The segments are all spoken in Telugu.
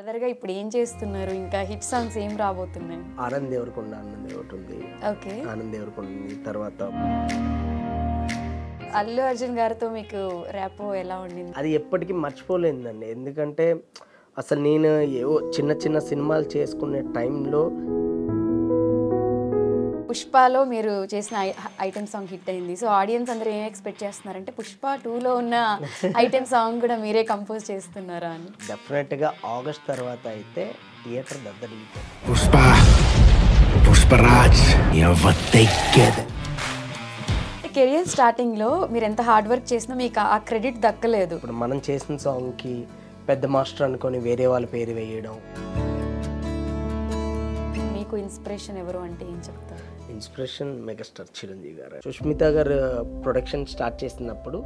ఫర్దర్‌గా ఇప్పుడు ఏం చేస్తున్నారు? ఇంకా హిట్ సాంగ్స్ ఏం రాబోతున్నాయి? ఆనంద్ దేవరకొండ అన్నది ఒకటి ఉంది. ఓకే. ఆనంద్ దేవరకొండ తర్వాత అల్లు అర్జున్ గారితో మీకు ర్యాపో ఎలా ఉండింది? అది ఎప్పటికీ మర్చిపోలేదండి. ఎందుకంటే అసలు నేను ఏవో చిన్న చిన్న సినిమాలు చేసుకునే టైంలో పుష్పలో మీరు చేసిన ఐటెమ్ సాంగ్ హిట్ అయింది. సో ఆడియన్స్ అందరూ ఏం ఎక్స్పెక్ట్ చేస్తున్నారంటే పుష్ప 2లో ఉన్న ఐటెమ్ సాంగ్ కూడా మీరే కంపోజ్ చేస్తున్నారా అని. డెఫినెట్గా ఆగస్ట్ తర్వాత అయితే థియేటర్ దద్దరిల్లిపోతుంది. పుష్పరాజ్ ఎవతెక్కేది. కెరియర్ స్టార్టింగ్లో మీరు ఎంత హార్డ్ వర్క్ చేసినా మీకు ఆ క్రెడిట్ దక్కలేదు. ఇప్పుడు మనం చేసిన సాంగ్కి పెద్ద మాస్టర్ అనుకొని వేరే వాళ్ళ పేరు వేయడం. మీకు ఇన్స్పిరేషన్ ఎవరు అంటే ఏం చెప్తారు? ఇన్స్పిరేషన్ మెగాస్టార్ చిరంజీవి గారు. సుష్మిత గారు ప్రొడక్షన్ స్టార్ట్ చేసినప్పుడు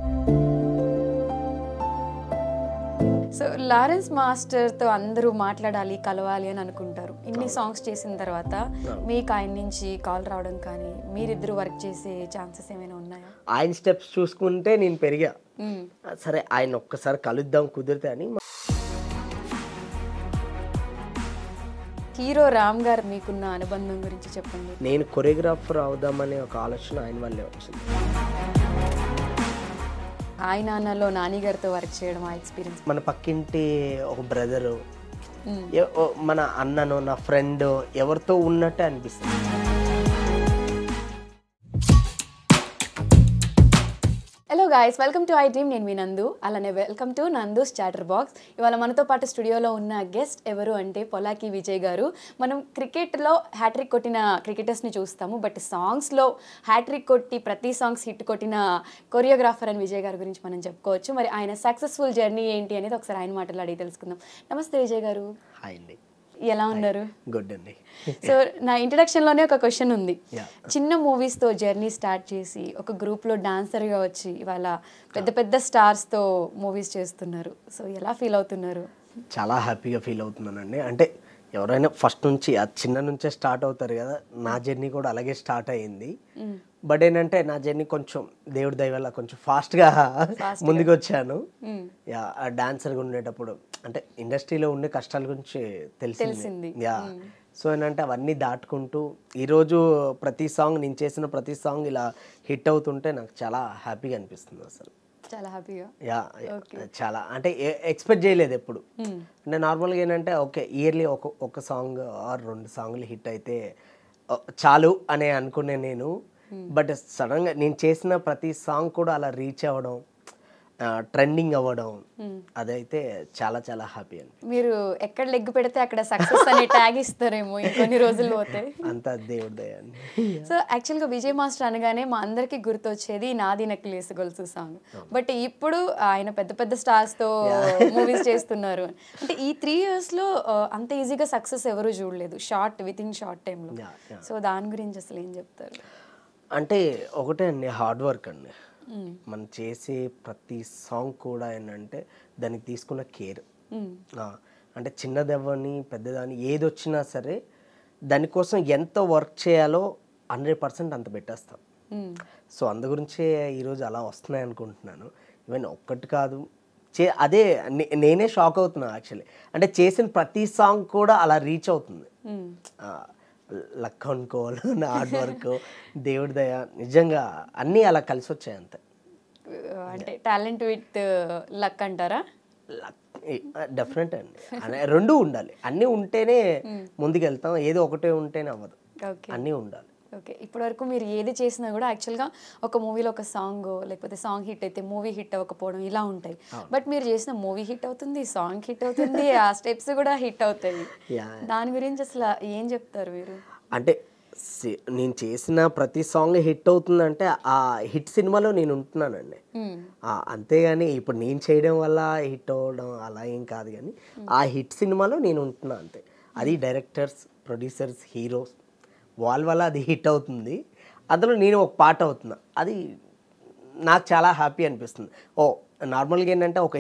సో లారెన్స్ మాస్టర్తో అందరూ మాట్లాడాలి, కలవాలి అని అనుకుంటారు. ఇన్ని సాంగ్స్ చేసిన తర్వాత మీకు ఆయన నుంచి కాల్ రావడం కానీ మీరిద్దరు వర్క్ చేసే ఛాన్సెస్ ఏమైనా ఉన్నాయా? ఆయన స్టెప్స్ చూసుకుంటే నేను పెరిగా. సరే ఆయన ఒక్కసారి కలుద్దాం కుదిరితే అని. హీరో రామ్ గారు మీకున్న అనుబంధం గురించి చెప్పండి. నేను కొరియోగ్రాఫర్ అవుదామనే ఒక ఆలోచన ఆయన వల్లే వచ్చింది. ఆయన నాన్నలో నాని గారితో వర్క్ చేయడం ఆ ఎక్స్పీరియన్స్. మన పక్కింటి ఒక బ్రదరు, మన అన్నను, నా ఫ్రెండ్ ఎవరితో ఉన్నట్టే అనిపిస్తుంది. Hello guys, welcome to I dream. నేను మీ నందు. అలానే welcome to Nandu's chatter box. ఇవాళ మనతో పాటు స్టూడియోలో ఉన్న గెస్ట్ ఎవరు అంటే పొలాకి విజయ్ గారు. మనం క్రికెట్లో హ్యాట్రిక్ కొట్టిన క్రికెటర్స్ని చూస్తాము, బట్ సాంగ్స్లో హ్యాట్రిక్ కొట్టి ప్రతి సాంగ్స్ హిట్ కొట్టిన కొరియోగ్రాఫర్ అని విజయ్ గారి గురించి మనం చెప్పుకోవచ్చు. మరి ఆయన సక్సెస్ఫుల్ జర్నీ ఏంటి అనేది ఒకసారి ఆయన మాటలు అడిగి తెలుసుకుందాం. నమస్తే విజయ్ గారు. హాయ్ అండి. ఎలా ఉన్నారు? గుడ్ అండి. సో నా ఇంట్రడక్షన్లోనే ఒక క్వశ్చన్ ఉంది. చిన్న మూవీస్తో జర్నీ స్టార్ట్ చేసి ఒక గ్రూప్లో డాన్సర్గా వచ్చి ఇవాళ పెద్ద పెద్ద స్టార్స్తో మూవీస్ చేస్తున్నారు. సో ఎలా ఫీల్ అవుతున్నారు? చాలా హ్యాపీగా ఫీల్ అవుతున్నానండి. అంటే ఎవరైనా ఫస్ట్ నుంచి చిన్న నుంచే స్టార్ట్ అవుతారు కదా, నా జర్నీ కూడా అలాగే స్టార్ట్ అయ్యింది. బట్ ఏంటంటే నా జర్నీ కొంచెం దేవుడి దయ వల్ల కొంచెం ఫాస్ట్గా ముందుకు వచ్చాను. డాన్సర్గా ఉండేటప్పుడు అంటే ఇండస్ట్రీలో ఉండే కష్టాల గురించి తెలిసింది. సో ఏంటంటే అవన్నీ దాటుకుంటూ ఈరోజు ప్రతి సాంగ్, నేను చేసిన ప్రతి సాంగ్ ఇలా హిట్ అవుతుంటే నాకు చాలా హ్యాపీగా అనిపిస్తుంది. అసలు చాలా హ్యాపీగా. చాలా అంటే ఎక్స్పెక్ట్ చేయలేదు ఎప్పుడు. అంటే నార్మల్గా ఏంటంటే ఓకే ఇయర్లీ ఒక సాంగ్ ఆర్ 2 సాంగ్లు హిట్ అయితే చాలు అనే అనుకునే నేను. బట్ సడన్గా నేను చేసిన ప్రతి సాంగ్ కూడా అలా రీచ్ అవ్వడం, ట్రెండింగ్ అవ్వడం, అదైతే చాలా చాలా హ్యాపీ అండి. మీరు ఎక్కడ లెగ్ పెడితే అక్కడ సక్సెస్ అనే ట్యాగ్ ఇస్తారేమో ఇంకొన్ని రోజులు పోతే. అంతా దేవుడి దయ అండి. సో యాక్చువల్గా విజయ్ మాస్టర్ అనగానే మా అందరికీ గుర్తొచ్చేది నాది నక్లేస్ గొలుసు సాంగ్. బట్ ఇప్పుడు ఆయన పెద్ద పెద్ద స్టార్స్తో మూవీస్ చేస్తున్నారు. అంటే ఈ 3 yearsలో అంత ఈజీగా సక్సెస్ ఎవరు చూడలేదు విత్ ఇన్ షార్ట్ టైంలో. సో దాని గురించి అసలు ఏం చెప్తారు? అంటే ఒకటే అండి, హార్డ్ వర్క్ అండి. మనం చేసే ప్రతి సాంగ్ కూడా ఏంటంటే దానికి తీసుకున్న కేర్. అంటే చిన్నదవ్వని పెద్దదాన్ని ఏది వచ్చినా సరే దానికోసం ఎంత వర్క్ చేయాలో 100% అంత పెట్టేస్తాం. సో అందు గురించే ఈరోజు అలా వస్తున్నాయి అనుకుంటున్నాను. ఈవెన్ ఒక్కటి కాదు, అదే నేనే షాక్ అవుతున్నాను యాక్చువల్లీ. అంటే చేసిన ప్రతి సాంగ్ కూడా అలా రీచ్ అవుతుంది. లక్ అనుకోవాలి, హార్డ్ వర్క్, దేవుడి దయ, నిజంగా అన్నీ అలా కలిసి వచ్చాయి అంతే. అంటే టాలెంట్ విత్ లక్ అంటారా? డెఫినెట్ అండి. రెండు ఉండాలి. అన్నీ ఉంటేనే ముందుకెళ్తాం, ఏదో ఒకటే ఉంటేనే అవ్వదు, అన్నీ ఉండాలి. ఓకే, ఇప్పటి వరకు మీరు ఏది చేసినా కూడా యాక్చువల్గా ఒక మూవీలో ఒక సాంగ్ లేకపోతే సాంగ్ హిట్ అయితే మూవీ హిట్ అవ్వకపోవడం ఇలా ఉంటాయి. బట్ మీరు చేసిన మూవీ హిట్ అవుతుంది, సాంగ్ హిట్ అవుతుంది, ఆ స్టెప్స్ కూడా హిట్ అవుతాయి. దాని గురించి అసలు ఏం చెప్తారు మీరు? అంటే నేను చేసిన ప్రతి సాంగ్ హిట్ అవుతుందంటే ఆ హిట్ సినిమాలో నేను ఉంటున్నానండి. అంతేగాని ఇప్పుడు నేను చేయడం వల్ల హిట్ అవ్వడం అలా ఏం కాదు, కానీ ఆ హిట్ సినిమాలో నేను ఉంటున్నా అంతే. అది డైరెక్టర్స్, ప్రొడ్యూసర్స్, హీరోస్ వాళ్ళ వల్ల అది హిట్ అవుతుంది. అందులో నేను ఒక పార్ట్ అవుతున్నా. అది నాకు చాలా హ్యాపీ అనిపిస్తుంది. నార్మల్గా ఏంటంటే ఒక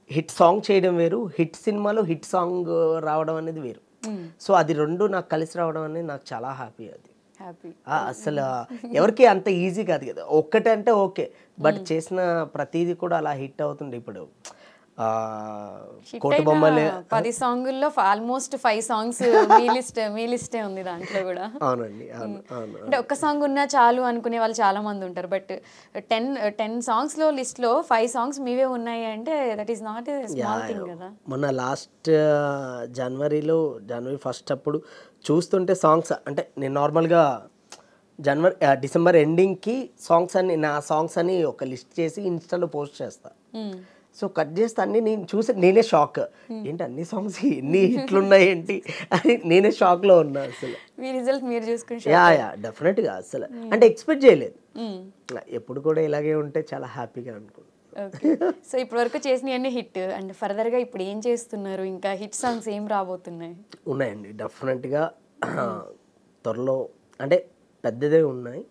హిట్ సాంగ్ చేయడం వేరు, హిట్ సినిమాలో హిట్ సాంగ్ రావడం అనేది వేరు. సో అది రెండు నాకు కలిసి రావడం అనేది నాకు చాలా హ్యాపీ. అది అసలు ఎవరికి అంత ఈజీ కాదు కదా. ఒక్కటే అంటే ఓకే, బట్ చేసిన ప్రతిదీ కూడా అలా హిట్ అవుతుంది. ఇప్పుడు కోటి బొమ్మలే 10 సాంగుల్లో ఆల్మోస్ట్ 5 సాంగ్స్ మీ లిస్టే ఉంది దాంట్లో కూడా. అవునండి, అవును అవును. అంటే ఒక్క సాంగ్ ఉన్నా చాలు అనుకునే వాళ్ళు చాలా మంది ఉంటారు. బట్ 10 సాంగ్స్లో లిస్ట్లో 5 సాంగ్స్ మీవే ఉన్నాయి అంటే that is not a small thing కదా. మొన్న లాస్ట్ జనవరి 1 అప్పుడు చూస్తుంటే సాంగ్స్ అంటే నేను నార్మల్గా డిసెంబర్ ఎండింగ్కి నా సాంగ్స్ అని ఒక లిస్ట్ చేసి ఇన్స్టాలో పోస్ట్ చేస్తా. సో కట్ చేస్తే అన్ని నేను చూసి నేనే షాక్, ఏంటి అన్ని సాంగ్స్ ఎన్ని హిట్లున్నాయి ఏంటి అని నేనే షాక్లో ఉన్నా అసలు. మీ రిజల్ట్ మీరు చూసుకుని యా డెఫినెట్గా అసలు అంటే ఎక్స్పెక్ట్ చేయలేదు. ఎప్పుడు కూడా ఇలాగే ఉంటే చాలా హ్యాపీగా అనుకుంటున్నాను. ఓకే. సో ఇప్పటి వరకు చేసినవన్నీ హిట్ అండ్ ఫర్దర్గా ఇప్పుడు ఏం చేస్తున్నారు, ఇంకా హిట్ సాంగ్స్ ఏం రాబోతున్నాయి? ఉన్నాయండి డెఫినెట్గా త్వరలో, అంటే పెద్దదే ఉన్నాయి.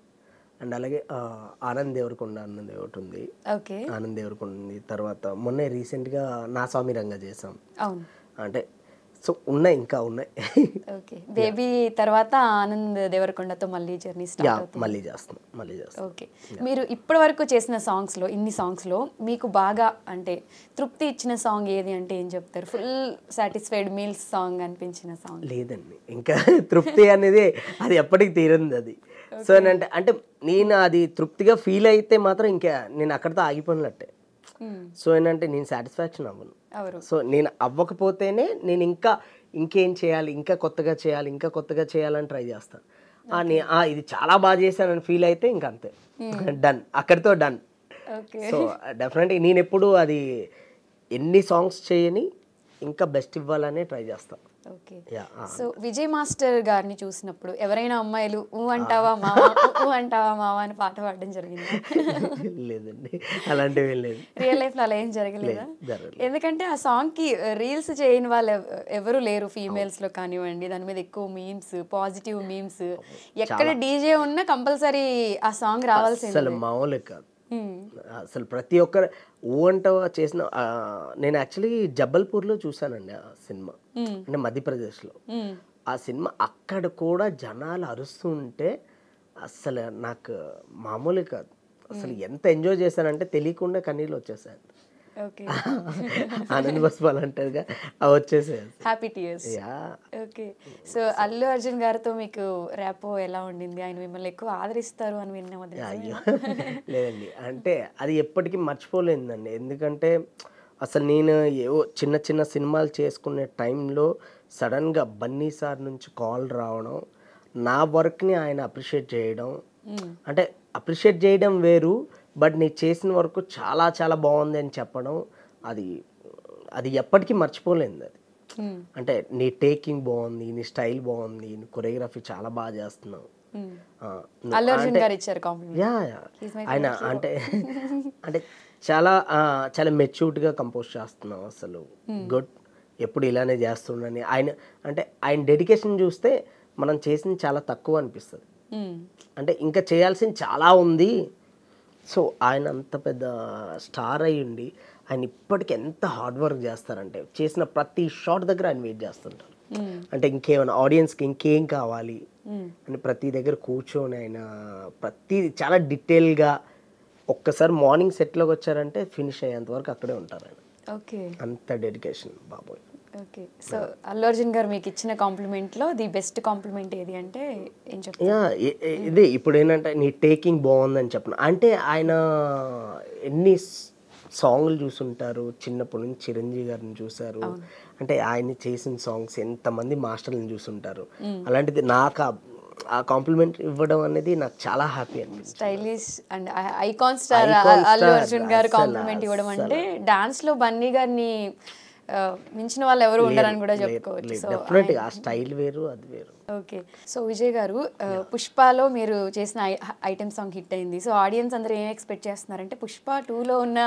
అండ్ అలాగే ఆనంద్ దేవరకొండ అన్నది ఒకటి ఉంది. ఓకే. ఆనంద్ దేవరకొండ ఉంది. తర్వాత మొన్నే రీసెంట్గా నా స్వామి రంగా చేసాం. అవును. అంటే సో ఉన్నాయి, ఇంకా ఉన్నాయి. ఓకే. బేబీ తర్వాత ఆనంద్ దేవరకొండతో మళ్ళీ జర్నీ స్టార్ట్ అవుతుంది. మళ్ళీ చేస్తాం. ఓకే. మీరు ఇప్పటి వరకు చేసిన సాంగ్స్లో, ఇన్ని సాంగ్స్లో మీకు బాగా అంటే తృప్తి ఇచ్చిన సాంగ్ ఏది అంటే ఏం చెప్తారు? ఫుల్ సాటిస్ఫైడ్ మీల్స్ సాంగ్ అనిపించిన సాంగ్? లేదండి, ఇంకా తృప్తి అనేది అది ఎప్పటికి తీరంది అది. సో అంటే నేను అది తృప్తిగా ఫీల్ అయితే మాత్రం ఇంకా నేను అక్కడితో ఆగిపోయినట్టే. సో ఏంటంటే నేను సాటిస్ఫాక్షన్ అవ్వను. సో నేను అవ్వకపోతేనే నేను ఇంకేం చేయాలి, ఇంకా కొత్తగా చేయాలని ట్రై చేస్తాను. ఇది చాలా బాగా చేశానని ఫీల్ అయితే ఇంకా అంతే, డన్, అక్కడితో డన్. సో డెఫినెట్గా నేను ఎప్పుడు అది ఎన్ని సాంగ్స్ చేయని ఇంకా బెస్ట్ ఇవ్వాలనే ట్రై చేస్తాను. ఓకే. సో విజయ్ మాస్టర్ గారిని చూసినప్పుడు ఎవరైనా అమ్మాయిలు ఊ అంటావా మావా అని పాట పాడడం జరిగింది? లేదండి, అలాంటివి లేదు. రియల్ లైఫ్ లో అలా ఏం జరగలేదా? ఎందుకంటే ఆ సాంగ్ కి రీల్స్ చేయని వాళ్ళు ఎవరు లేరు ఫీమేల్స్ లో కానివ్వండి. దాని మీద ఎక్కువ మీమ్స్, పాజిటివ్ మీమ్స్, ఎక్కడ డీజే ఉన్నా కంపల్సరీ ఆ సాంగ్ రావాల్సింది. అసలు మామూలే కాదు అసలు. ప్రతి ఒక్కరు ఊ అంటావా చేసిన, నేను యాక్చువల్లీ జబల్పూర్లో చూసానండి ఆ సినిమా, అంటే మధ్యప్రదేశ్లో. ఆ సినిమా అక్కడ కూడా జనాలు అరుస్తుంటే అసలు నాకు మామూలు కాదు. అసలు ఎంత ఎంజాయ్ చేశానంటే తెలియకుండా కన్నీళ్ళు వచ్చేసాయి. ఆనంద్ బస్వాల్ అంటారుగా, అవి వచ్చేసాయి, happy tears. Okay. So Allu Arjun గారితో మీకు ర్యాపో ఎలా ఉండింది? ఆయన మిమ్మల్ని ఎక్కువ ఆదరిస్తారు అని విన్నాము. అయ్యో లేదండి, అంటే అది ఎప్పటికీ మర్చిపోలేదండి. ఎందుకంటే అసలు నేను ఏవో చిన్న సినిమాలు చేసుకునే టైంలో సడన్గా బన్నీ సార్ నుంచి కాల్ రావడం, నా వర్క్ని ఆయన అప్రిషియేట్ చేయడం, అంటే అప్రిషియేట్ చేయడం వేరు, బట్ నీ చేసిన వరకు చాలా చాలా బాగుంది అని చెప్పడం, అది ఎప్పటికీ మర్చిపోలేదు. అది అంటే నీ టేకింగ్ బాగుంది, నీ స్టైల్ బాగుంది, నీ కొరియోగ్రఫీ చాలా బాగా చేస్తున్నావు. ఆయన అంటే చాలా చాలా మెచ్యూర్డ్గా కంపోజ్ చేస్తున్నావు అసలు, గుడ్, ఎప్పుడు ఇలానే చేస్తుండని. ఆయన డెడికేషన్ చూస్తే మనం చేసింది చాలా తక్కువ అనిపిస్తుంది. అంటే ఇంకా చేయాల్సింది చాలా ఉంది. సో ఆయన అంత పెద్ద స్టార్ అయ్యుండి ఆయన ఇప్పటికి ఎంత హార్డ్ వర్క్ చేస్తారంటే, చేసిన ప్రతి షాట్ దగ్గర ఆయన వెయిట్ చేస్తుంటారు. అంటే ఇంకేమైనా ఆడియన్స్కి ఇంకేం కావాలి అని ప్రతి దగ్గర కూర్చొని ఆయన ప్రతి చాలా డీటెయిల్గా, ఒక్కసారి మార్నింగ్ సెట్లోకి వచ్చారంటే ఫినిష్ అయ్యేంత వరకు అక్కడే ఉంటారు ఆయన. ఓకే. అంత డెడికేషన్ బాబోయ్. ఓకే. సో అల్లు అర్జున్ గారు మీకు ఇచ్చిన కాంప్లిమెంట్లో ది బెస్ట్ కాంప్లిమెంట్ ఏది అంటే ఏం చెప్తారు? ఇదే ఇప్పుడు ఏంటంటే నీ టేకింగ్ బాగుందని చెప్పను. అంటే ఆయన ఎన్ని సాంగ్లు చూసుంటారు, చిన్నప్పటి నుంచి చిరంజీవి గారిని చూసారు, అంటే ఆయన చేసిన సాంగ్స్ ఎంతమంది మాస్టర్లను చూసుంటారు. అలాంటిది నాకు ఆ కాంప్లిమెంట్ ఇవ్వడం అనేది నాకు చాలా హ్యాపీ అనిపిస్తుంది. Stylish and icon star Allu Arjun గారు కాంప్లిమెంట్ ఇవ్వడం అంటే డాన్స్లో బన్నీ గారిని మించిన వాళ్ళు ఎవరు ఉండరని కూడా చెప్పుకోవచ్చు. ఆ స్టైల్ వేరు, అది వేరు. ఓకే. సో విజయ్ గారు, పుష్పలో మీరు చేసిన ఐటెం సాంగ్ హిట్ అయింది. సో ఆడియన్స్ అందరూ ఏం ఎక్స్పెక్ట్ చేస్తున్నారంటే పుష్ప 2లో ఉన్న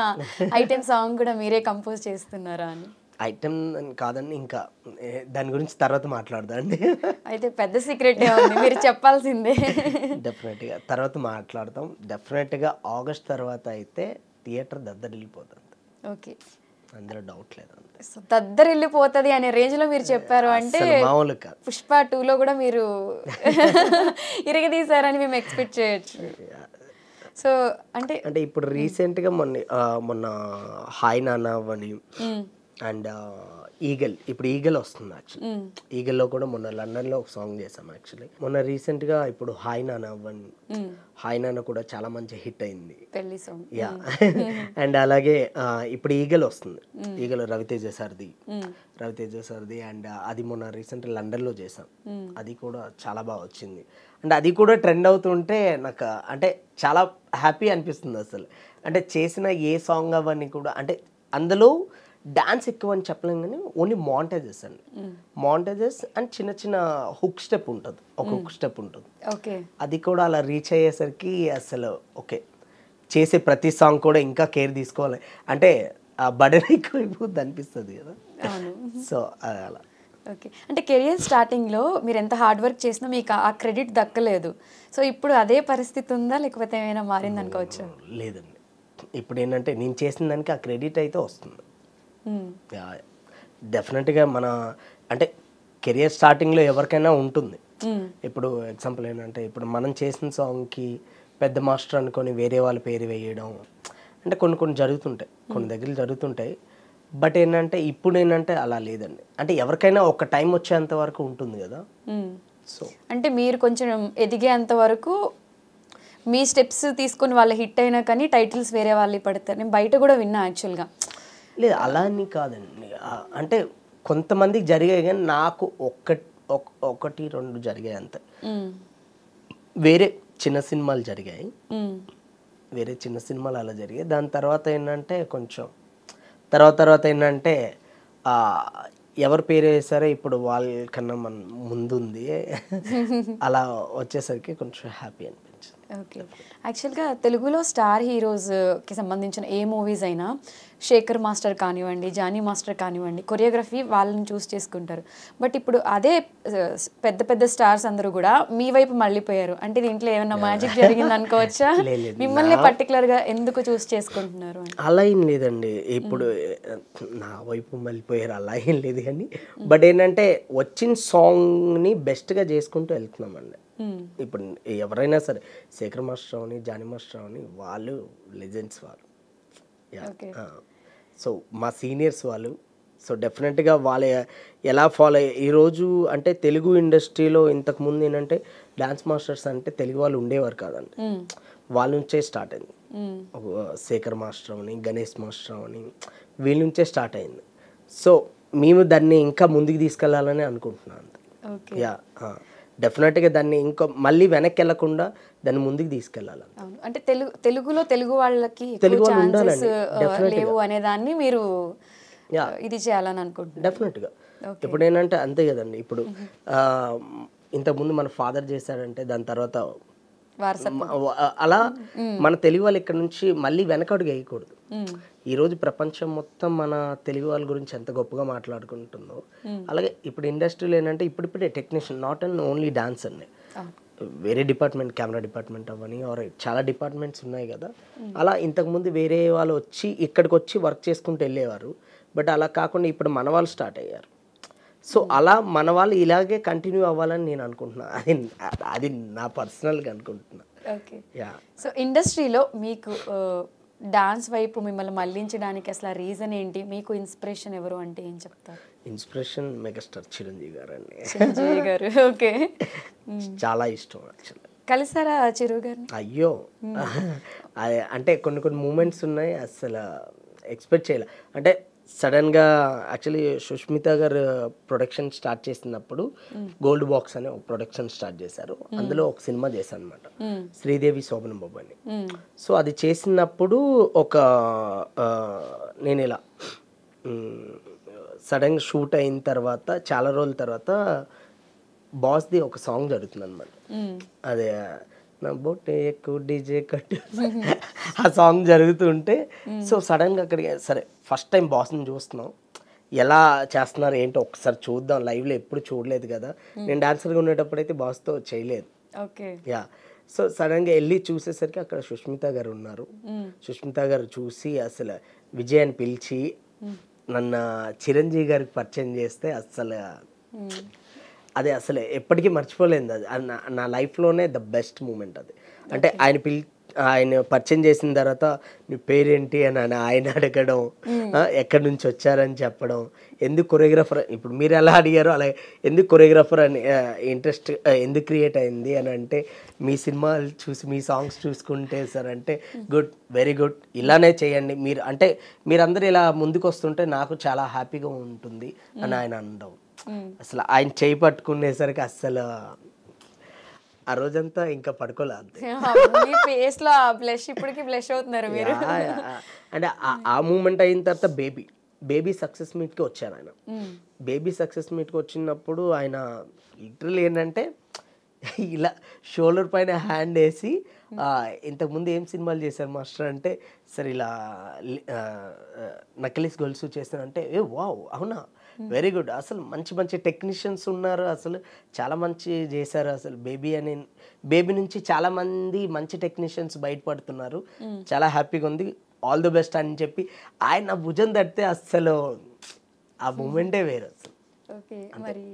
ఐటెం సాంగ్ కూడా మీరే కంపోజ్ చేస్తున్నారా అని? ఐటెం కాదండి, ఇంకా దాని గురించి తర్వాత మాట్లాడదాండి. అయితే పెద్ద సీక్రెట్ ఉంది, మీరు చెప్పాల్సిందే. డెఫినెట్గా తర్వాత మాట్లాడతాం. డెఫినెట్గా ఆగస్ట్ తర్వాత అయితే థియేటర్ దద్దరిల్లిపోతుంది. ఓకే, అందులో డౌట్ లేదు. దద్దరిల్లిపోతుంది అనే రేంజ్లో మీరు చెప్పారు అంటే పుష్ప 2లో కూడా మీరు ఇరగదీశారని మేము ఎక్స్పెక్ట్ చేయొచ్చు. సో అంటే అంటే ఇప్పుడు రీసెంట్గా మొన్న హాయ్ నాన్న అని అండ్ ఈగల్, ఇప్పుడు ఈగల్ వస్తుంది యాక్చువల్లీ. ఈగల్లో కూడా మొన్న లండన్లో ఒక సాంగ్ చేసాం యాక్చువల్లీ. మొన్న రీసెంట్గా ఇప్పుడు హాయ్ నాన్న అని, హాయ్ నాన్న కూడా చాలా మంచి హిట్ అయింది. పెళ్లి సాంగ్. యా అండ్ అలాగే ఇప్పుడు ఈగల్ వస్తుంది, ఈగల్ రవితేజ సార్ది అండ్ అది మొన్న రీసెంట్ లండన్లో చేసాం. అది కూడా చాలా బాగా వచ్చింది. అండ్ అది కూడా ట్రెండ్ అవుతుంటే నాకు అంటే చాలా హ్యాపీ అనిపిస్తుంది అసలు. అంటే చేసిన ఏ సాంగ్ అవన్నీ కూడా అంటే అందులో డాన్స్ ఎక్కువ అని చెప్పలేం కానీ ఓన్లీ మాంటేజెస్ అండి. మాంటేజెస్ అండ్ చిన్న చిన్న హుక్ స్టెప్ ఉంటుంది, ఒక హుక్ స్టెప్ ఉంటుంది. ఓకే. అది కూడా అలా రీచ్ అయ్యేసరికి అసలు ఓకే, చేసే ప్రతి సాంగ్ కూడా ఇంకా కేర్ తీసుకోవాలి అంటే ఆ బర్డెన్ ఎక్కువైపోద్ది అనిపిస్తుంది కదా. సో అలా. ఓకే. అంటే కెరియర్ స్టార్టింగ్లో మీరు ఎంత హార్డ్ వర్క్ చేసినా మీకు ఆ క్రెడిట్ దక్కలేదు. సో ఇప్పుడు అదే పరిస్థితి ఉందా లేకపోతే ఏమైనా మారింది అనుకోవచ్చు? లేదండి, ఇప్పుడు ఏంటంటే నేను చేసిన దానికి ఆ క్రెడిట్ అయితే వస్తుంది డెఫినెట్గా. మన అంటే కెరియర్ స్టార్టింగ్లో ఎవరికైనా ఉంటుంది. ఇప్పుడు ఎగ్జాంపుల్ ఏంటంటే ఇప్పుడు మనం చేసిన సాంగ్కి పెద్ద మాస్టర్ అనుకొని వేరే వాళ్ళ పేరు వేయడం అంటే కొన్ని జరుగుతుంటాయి, కొన్ని దగ్గర జరుగుతుంటాయి. బట్ ఏంటంటే ఇప్పుడు ఏంటంటే అలా లేదండి. అంటే ఎవరికైనా ఒక టైం వచ్చేంత వరకు ఉంటుంది కదా. సో అంటే మీరు కొంచెం ఎదిగేంత వరకు మీ స్టెప్స్ తీసుకొని వాళ్ళ హిట్ అయినా కానీ టైటిల్స్ వేరే వాళ్ళు పడతారు. నేను బయట కూడా విన్నా యాక్చువల్గా. లేదు అలా అని కాదండి, అంటే కొంతమందికి జరిగాయి కానీ నాకు ఒకటి రెండు జరిగాయి అంతే. వేరే చిన్న సినిమాలు జరిగాయి, వేరే చిన్న సినిమాలు అలా జరిగాయి. దాని తర్వాత ఏంటంటే కొంచెం తర్వాత ఏంటంటే ఎవరి పేరు వేసారో ఇప్పుడు వాళ్ళకన్నా మన ముందుంది అలా వచ్చేసరికి కొంచెం హ్యాపీ అనిపించింది. ఓకే. యాక్చువల్గా తెలుగులో స్టార్ హీరోస్కి సంబంధించిన ఏ మూవీస్ అయినా శేఖర్ మాస్టర్ కానివ్వండి, జానీ మాస్టర్ కానివ్వండి, కొరియోగ్రఫీ వాళ్ళని చూస్ చేసుకుంటారు. బట్ ఇప్పుడు అదే పెద్ద పెద్ద స్టార్స్ అందరూ కూడా మీ వైపు మళ్ళీపోయారు. అంటే దీంట్లో ఏమైనా మ్యాజిక్ జరిగింది అనుకోవచ్చా? మిమ్మల్ని పర్టికులర్గా ఎందుకు చూస్ చేసుకుంటున్నారు? అలా ఏం లేదండి, ఇప్పుడు నా వైపు మళ్ళీపోయారు అలా ఏం లేదు కానీ బట్ ఏంటంటే వచ్చిన సాంగ్ని బెస్ట్గా చేసుకుంటూ వెళ్తున్నామండి. ఇప్పుడు ఎవరైనా సరే శేఖర్ మాస్టర్ అవని, జానీ మాస్టర్ అవని, వాళ్ళు లెజెండ్స్ వాళ్ళు. సో మా సీనియర్స్ వాళ్ళు. సో డెఫినెట్గా వాళ్ళు ఎలా ఫాలో ఈరోజు అంటే తెలుగు ఇండస్ట్రీలో ఇంతకుముందు ఏంటంటే డ్యాన్స్ మాస్టర్స్ అంటే తెలుగు వాళ్ళు ఉండేవారు కాదండి, వాళ్ళ నుంచే స్టార్ట్ అయింది. శేఖర్ మాస్టర్ అవని, గణేష్ మాస్టర్ అవని, వీళ్ళ నుంచే స్టార్ట్ అయింది. సో మేము దాన్ని ఇంకా ముందుకు తీసుకెళ్లాలని అనుకుంటున్నాను. యా డెఫినెట్గా దాన్ని ఇంకా మళ్ళీ వెనక్కి వెళ్ళకుండా దాన్ని ముందుకు తీసుకెళ్ళాలి. అంటే తెలుగులో తెలుగు వాళ్ళకి లేవు అనే దాన్ని మీరు ఇది చేయాలని అనుకుంటున్నాను. డెఫినెట్గా ఇప్పుడు ఏంటంటే అంతే కదండి. ఇప్పుడు ఇంతకుముందు మన ఫాదర్ చేశాడంటే దాని తర్వాత అలా మన తెలుగు వాళ్ళు ఇక్కడ నుంచి మళ్ళీ వెనకడుగు వేయకూడదు. ఈరోజు ప్రపంచం మొత్తం మన తెలుగు వాళ్ళ గురించి ఎంత గొప్పగా మాట్లాడుకుంటుందో అలాగే ఇప్పుడు ఇండస్ట్రీలో ఏంటంటే ఇప్పుడిప్పుడే technician not and only dance అండి, వేరే డిపార్ట్మెంట్, కెమెరా డిపార్ట్మెంట్ అవని చాలా డిపార్ట్మెంట్స్ ఉన్నాయి కదా. అలా ఇంతకుముందు వేరే వాళ్ళు వచ్చి ఇక్కడికి వచ్చి వర్క్ చేసుకుంటూ వెళ్ళేవారు. బట్ అలా కాకుండా ఇప్పుడు మన వాళ్ళు స్టార్ట్ అయ్యారు. సో అలా మన వాళ్ళు ఇలాగే కంటిన్యూ అవ్వాలని నేను అనుకుంటున్నా. అది నా పర్సనల్గా అనుకుంటున్నా. ఓకే. సో ఇండస్ట్రీలో మీకు డాన్స్ వైపు మిమ్మల్ని మళ్ళించడానికి అసలు రీజన్ ఏంటి? మీకు ఇన్స్పిరేషన్ ఎవరు అంటే ఏం చెప్తారు? ఇన్స్పిరేషన్ మెగాస్టార్ చిరంజీవి గారు అండి. చిరంజీవి గారు. ఓకే. చాలా ఇష్టం యాక్చువల్లీ. కలిసారా చిరు గారిని? అయ్యో అంటే కొన్ని మూమెంట్స్ ఉన్నాయి అసలు ఎక్స్పెక్ట్ చేయలే. అంటే సడన్గా యాక్చువల్లీ సుష్మిత గారు ప్రొడక్షన్ స్టార్ట్ చేసినప్పుడు గోల్డ్ బాక్స్ అనే ఒక ప్రొడక్షన్ స్టార్ట్ చేశారు. అందులో ఒక సినిమా చేశాను అనమాట, శ్రీదేవి శోభన్ బాబు అని. సో అది చేసినప్పుడు నేను ఇలా సడన్గా షూట్ అయిన తర్వాత చాలా రోజుల తర్వాత బాస్ది ఒక సాంగ్ జరుగుతుంది అనమాట. అదే నా బొట్టే ఎక్కువ డీజే కట్టు ఆ సాంగ్ జరుగుతుంటే సో సడన్గా అక్కడికి సరే ఫస్ట్ టైం బాస్ని చూస్తున్నాం, ఎలా చేస్తున్నారు ఏంటో ఒకసారి చూద్దాం, లైవ్లో ఎప్పుడు చూడలేదు కదా. నేను డాన్సర్గా ఉండేటప్పుడు అయితే బాస్తో చేయలేదు. ఓకే. యా సో సడన్గా వెళ్ళి చూసేసరికి అక్కడ సుష్మిత గారు ఉన్నారు. సుష్మిత గారు చూసి అసలు విజయ్ అని పిలిచి నన్ను చిరంజీవి గారికి పరిచయం చేస్తే అసలు అదే అసలు ఎప్పటికీ మర్చిపోలేదు. అది నా లైఫ్లోనే ద బెస్ట్ మూమెంట్ అది. అంటే ఆయన పరిచయం చేసిన తర్వాత నీ పేరేంటి అని ఆయన అడగడం, ఎక్కడి నుంచి వచ్చారని చెప్పడం, ఎందుకు కొరియోగ్రాఫర్ ఇప్పుడు మీరు ఎలా అడిగారో అలా ఎందుకు కొరియోగ్రాఫర్ అని ఇంట్రెస్ట్ ఎందుకు క్రియేట్ అయింది అని అంటే మీ సినిమాలు చూసి మీ సాంగ్స్ చూసుకుంటే సార్ అంటే గుడ్, వెరీ గుడ్, ఇలానే చేయండి మీరు అంటే మీరందరూ ఇలా ముందుకు వస్తుంటే నాకు చాలా హ్యాపీగా ఉంటుంది అని ఆయన అనడం. అసలు ఆయన చేయి పట్టుకునేసరికి అస్సలు ఆ రోజంతా ఇంకా పడుకోలే అంతే. మీ ఫేస్ లో బ్లష్ ఇప్పటికి బ్లష్ అవుతున్నారు మీరు. అంటే ఆ మూమెంట్ అయిన తర్వాత బేబీ సక్సెస్ మీట్కి వచ్చాను ఆయన. బేబీ సక్సెస్ మీట్కి వచ్చినప్పుడు ఆయన లిటరల్ ఏంటంటే ఇలా షోల్డర్ పైన హ్యాండ్ వేసి ఇంతకుముందు ఏం సినిమాలు చేశారు మాస్టర్ అంటే సరే ఇలా నకిలీస్ గొలుసు చేస్తానంటే ఏ వావ్ అవునా వెరీ గుడ్, అసలు మంచి మంచి టెక్నీషియన్స్ ఉన్నారు, అసలు చాలా మంచి చేశారు, అసలు బేబీ నుంచి చాలా మంది మంచి టెక్నీషియన్స్ బయటపడుతున్నారు, చాలా హ్యాపీగా ఉంది, ఆల్ ది బెస్ట్ అని చెప్పి ఆయన భుజం తడితే అసలు ఆ మూమెంటే వేరు అసలు. ఓకే, మరి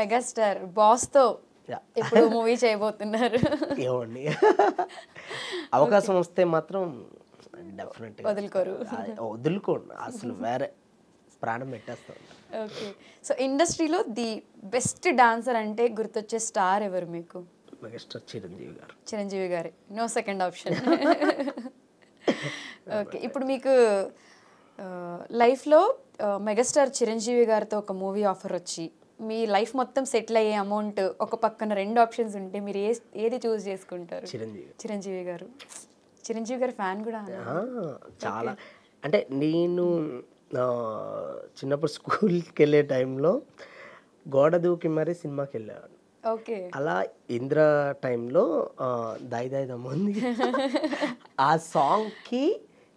మెగాస్టార్ బాస్ తో ఇప్పుడు మూవీ చేయబోతున్నారు. ఏమండి అవకాశం వస్తే మాత్రం డెఫినెట్గా వదులుకోండి, అసలు వేరే ప్రాణం పెట్టేస్తాం. ఓకే, సో ఇండస్ట్రీలో ది బెస్ట్ డాన్సర్ అంటే గుర్తొచ్చే స్టార్ ఎవరు మీకు? మెగాస్టార్ చిరంజీవి గారు. చిరంజీవి గారే, నో సెకండ్ ఆప్షన్. ఓకే, ఇప్పుడు మీకు లైఫ్లో మెగాస్టార్ చిరంజీవి గారితో ఒక మూవీ ఆఫర్ వచ్చి మీ లైఫ్ మొత్తం సెటిల్ అయ్యే అమౌంట్ ఒక పక్కన 2 ఆప్షన్స్ ఉంటే మీరు ఏది చూస్ చేసుకుంటారు? చిరంజీవి గారు. చిరంజీవి గారి ఫ్యాన్ కూడా చాలా. అంటే నేను చిన్నప్పుడు స్కూల్కి వెళ్ళే టైంలో గోడ దూకి మరీ సినిమాకి వెళ్ళేవాడు. ఓకే, అలా ఇంద్ర టైంలో దాయి దాయి దమ్ముంది ఆ సాంగ్కి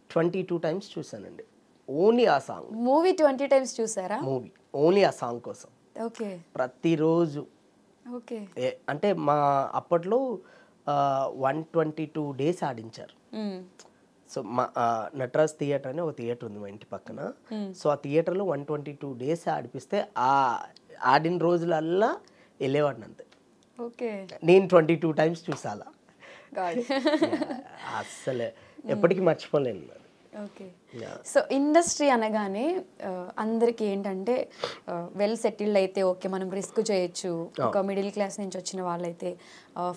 22 టైమ్స్ చూసానండి. ఓన్లీ ఆ సాంగ్ మూవీ 20 టైమ్స్ చూసారా? మూవీ ఓన్లీ ఆ సాంగ్ కోసం. ఓకే, ప్రతిరోజు. ఓకే, అంటే మా అప్పట్లో 122 డేస్ ఆడించారు. సో మా నటరాజ్ థియేటర్ అని ఒక థియేటర్ ఉంది మా ఇంటి పక్కన. సో ఆ థియేటర్లో 122 డేస్ ఆడిపిస్తే ఆ ఆడిన రోజులల్లా వెళ్ళేవాడిని అంతే. ఓకే, నేను 22 టైమ్స్ చూసాలా, అస్సలే ఎప్పటికీ మర్చిపోలేను. ఓకే, సో ఇండస్ట్రీ అనగానే అందరికీ ఏంటంటే వెల్ సెటిల్డ్ అయితే ఓకే మనం రిస్క్ చేయొచ్చు, ఒక మిడిల్ క్లాస్ నుంచి వచ్చిన వాళ్ళైతే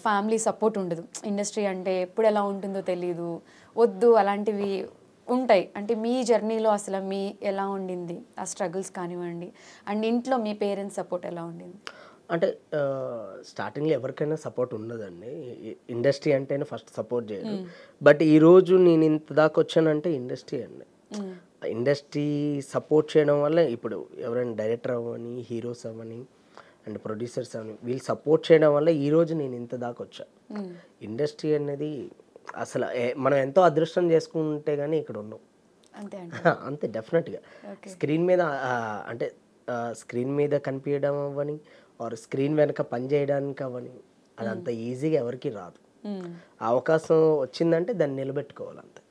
ఫ్యామిలీ సపోర్ట్ ఉండదు, ఇండస్ట్రీ అంటే ఎప్పుడు ఎలా ఉంటుందో తెలీదు, వద్దు అలాంటివి ఉంటాయి. అంటే మీ జర్నీలో అసలు మీ ఎలా ఉండింది ఆ స్ట్రగుల్స్ కానివ్వండి, అండ్ ఇంట్లో మీ పేరెంట్స్ సపోర్ట్ ఎలా ఉండింది? అంటే స్టార్టింగ్లో ఎవరికైనా సపోర్ట్ ఉండదండి, ఇండస్ట్రీ అంటేనే ఫస్ట్ సపోర్ట్ చేయరు. బట్ ఈరోజు నేను ఇంత దాకా వచ్చానంటే ఇండస్ట్రీ అండి. ఇండస్ట్రీ సపోర్ట్ చేయడం వల్ల ఇప్పుడు ఎవరైనా డైరెక్టర్ అవ్వని, హీరోస్ అవ్వని అండ్ ప్రొడ్యూసర్స్ అవ్వని వీళ్ళు సపోర్ట్ చేయడం వల్ల ఈరోజు నేను ఇంత దాకా వచ్చా. ఇండస్ట్రీ అనేది అసలు మనం ఎంతో అదృష్టం చేసుకుంటే కానీ ఇక్కడ ఉన్నాం అంతే. డెఫినెట్గా స్క్రీన్ మీద అంటే స్క్రీన్ మీద కనిపించడం అవ్వని ఆర్ స్క్రీన్ వెనక పని చేయడానికి అవ్వని అదంత ఈజీగా ఎవరికి రాదు. అవకాశం వచ్చిందంటే దాన్ని నిలబెట్టుకోవాలి అంతే.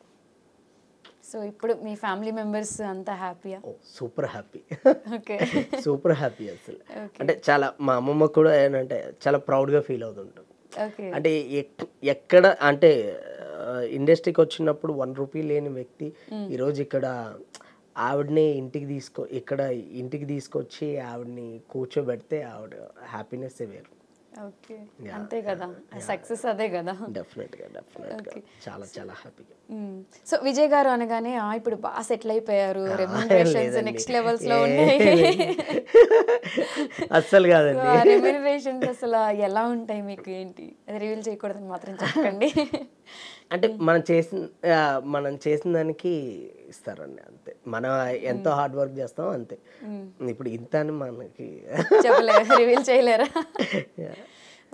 సో ఇప్పుడు మీ ఫ్యామిలీ మెంబర్స్ అంతా హ్యాపీయా? Super happy, okay, super happy అసలు. అంటే చాలా మా అమ్మమ్మ కూడా ఏంటంటే చాలా ప్రౌడ్గా ఫీల్ అవుతుంటాం. అంటే ఎక్కడ అంటే ఇండస్ట్రీకి వచ్చినప్పుడు 1 రూపీ లేని వ్యక్తి ఈరోజు ఇక్కడ ఆవిడని ఇంటికి తీసుకొచ్చి ఆవిడని కూర్చోబెడితే ఆవిడ హ్యాపీనెస్ వేరు. ఓకే, అంతే కదా, సక్సెస్ అదే కదా. డెఫినెట్గా చాలా చాలా హ్యాపీగా. సో విజయ్ గారు అనగానే ఇప్పుడు బాగా సెటిల్ అయిపోయారు, రెమ్యూనరేషన్స్ నెక్స్ట్ లెవెల్స్ లో ఉన్నాయి. అస్సలు కాదండి, రెమ్యూనరేషన్స్ అసలు ఎలా ఉంటాయి మీకు? ఏంటి అది రివీల్ చేయకూడదని మాత్రం చెప్పండి. అంటే మనం చేసిన దానికి ఇస్తారండి అంతే. మనం ఎంతో హార్డ్ వర్క్ చేస్తాం అంతే. ఇప్పుడు ఇంత అని మనకి చెప్పలేరు, రివీల్ చేయలేరా?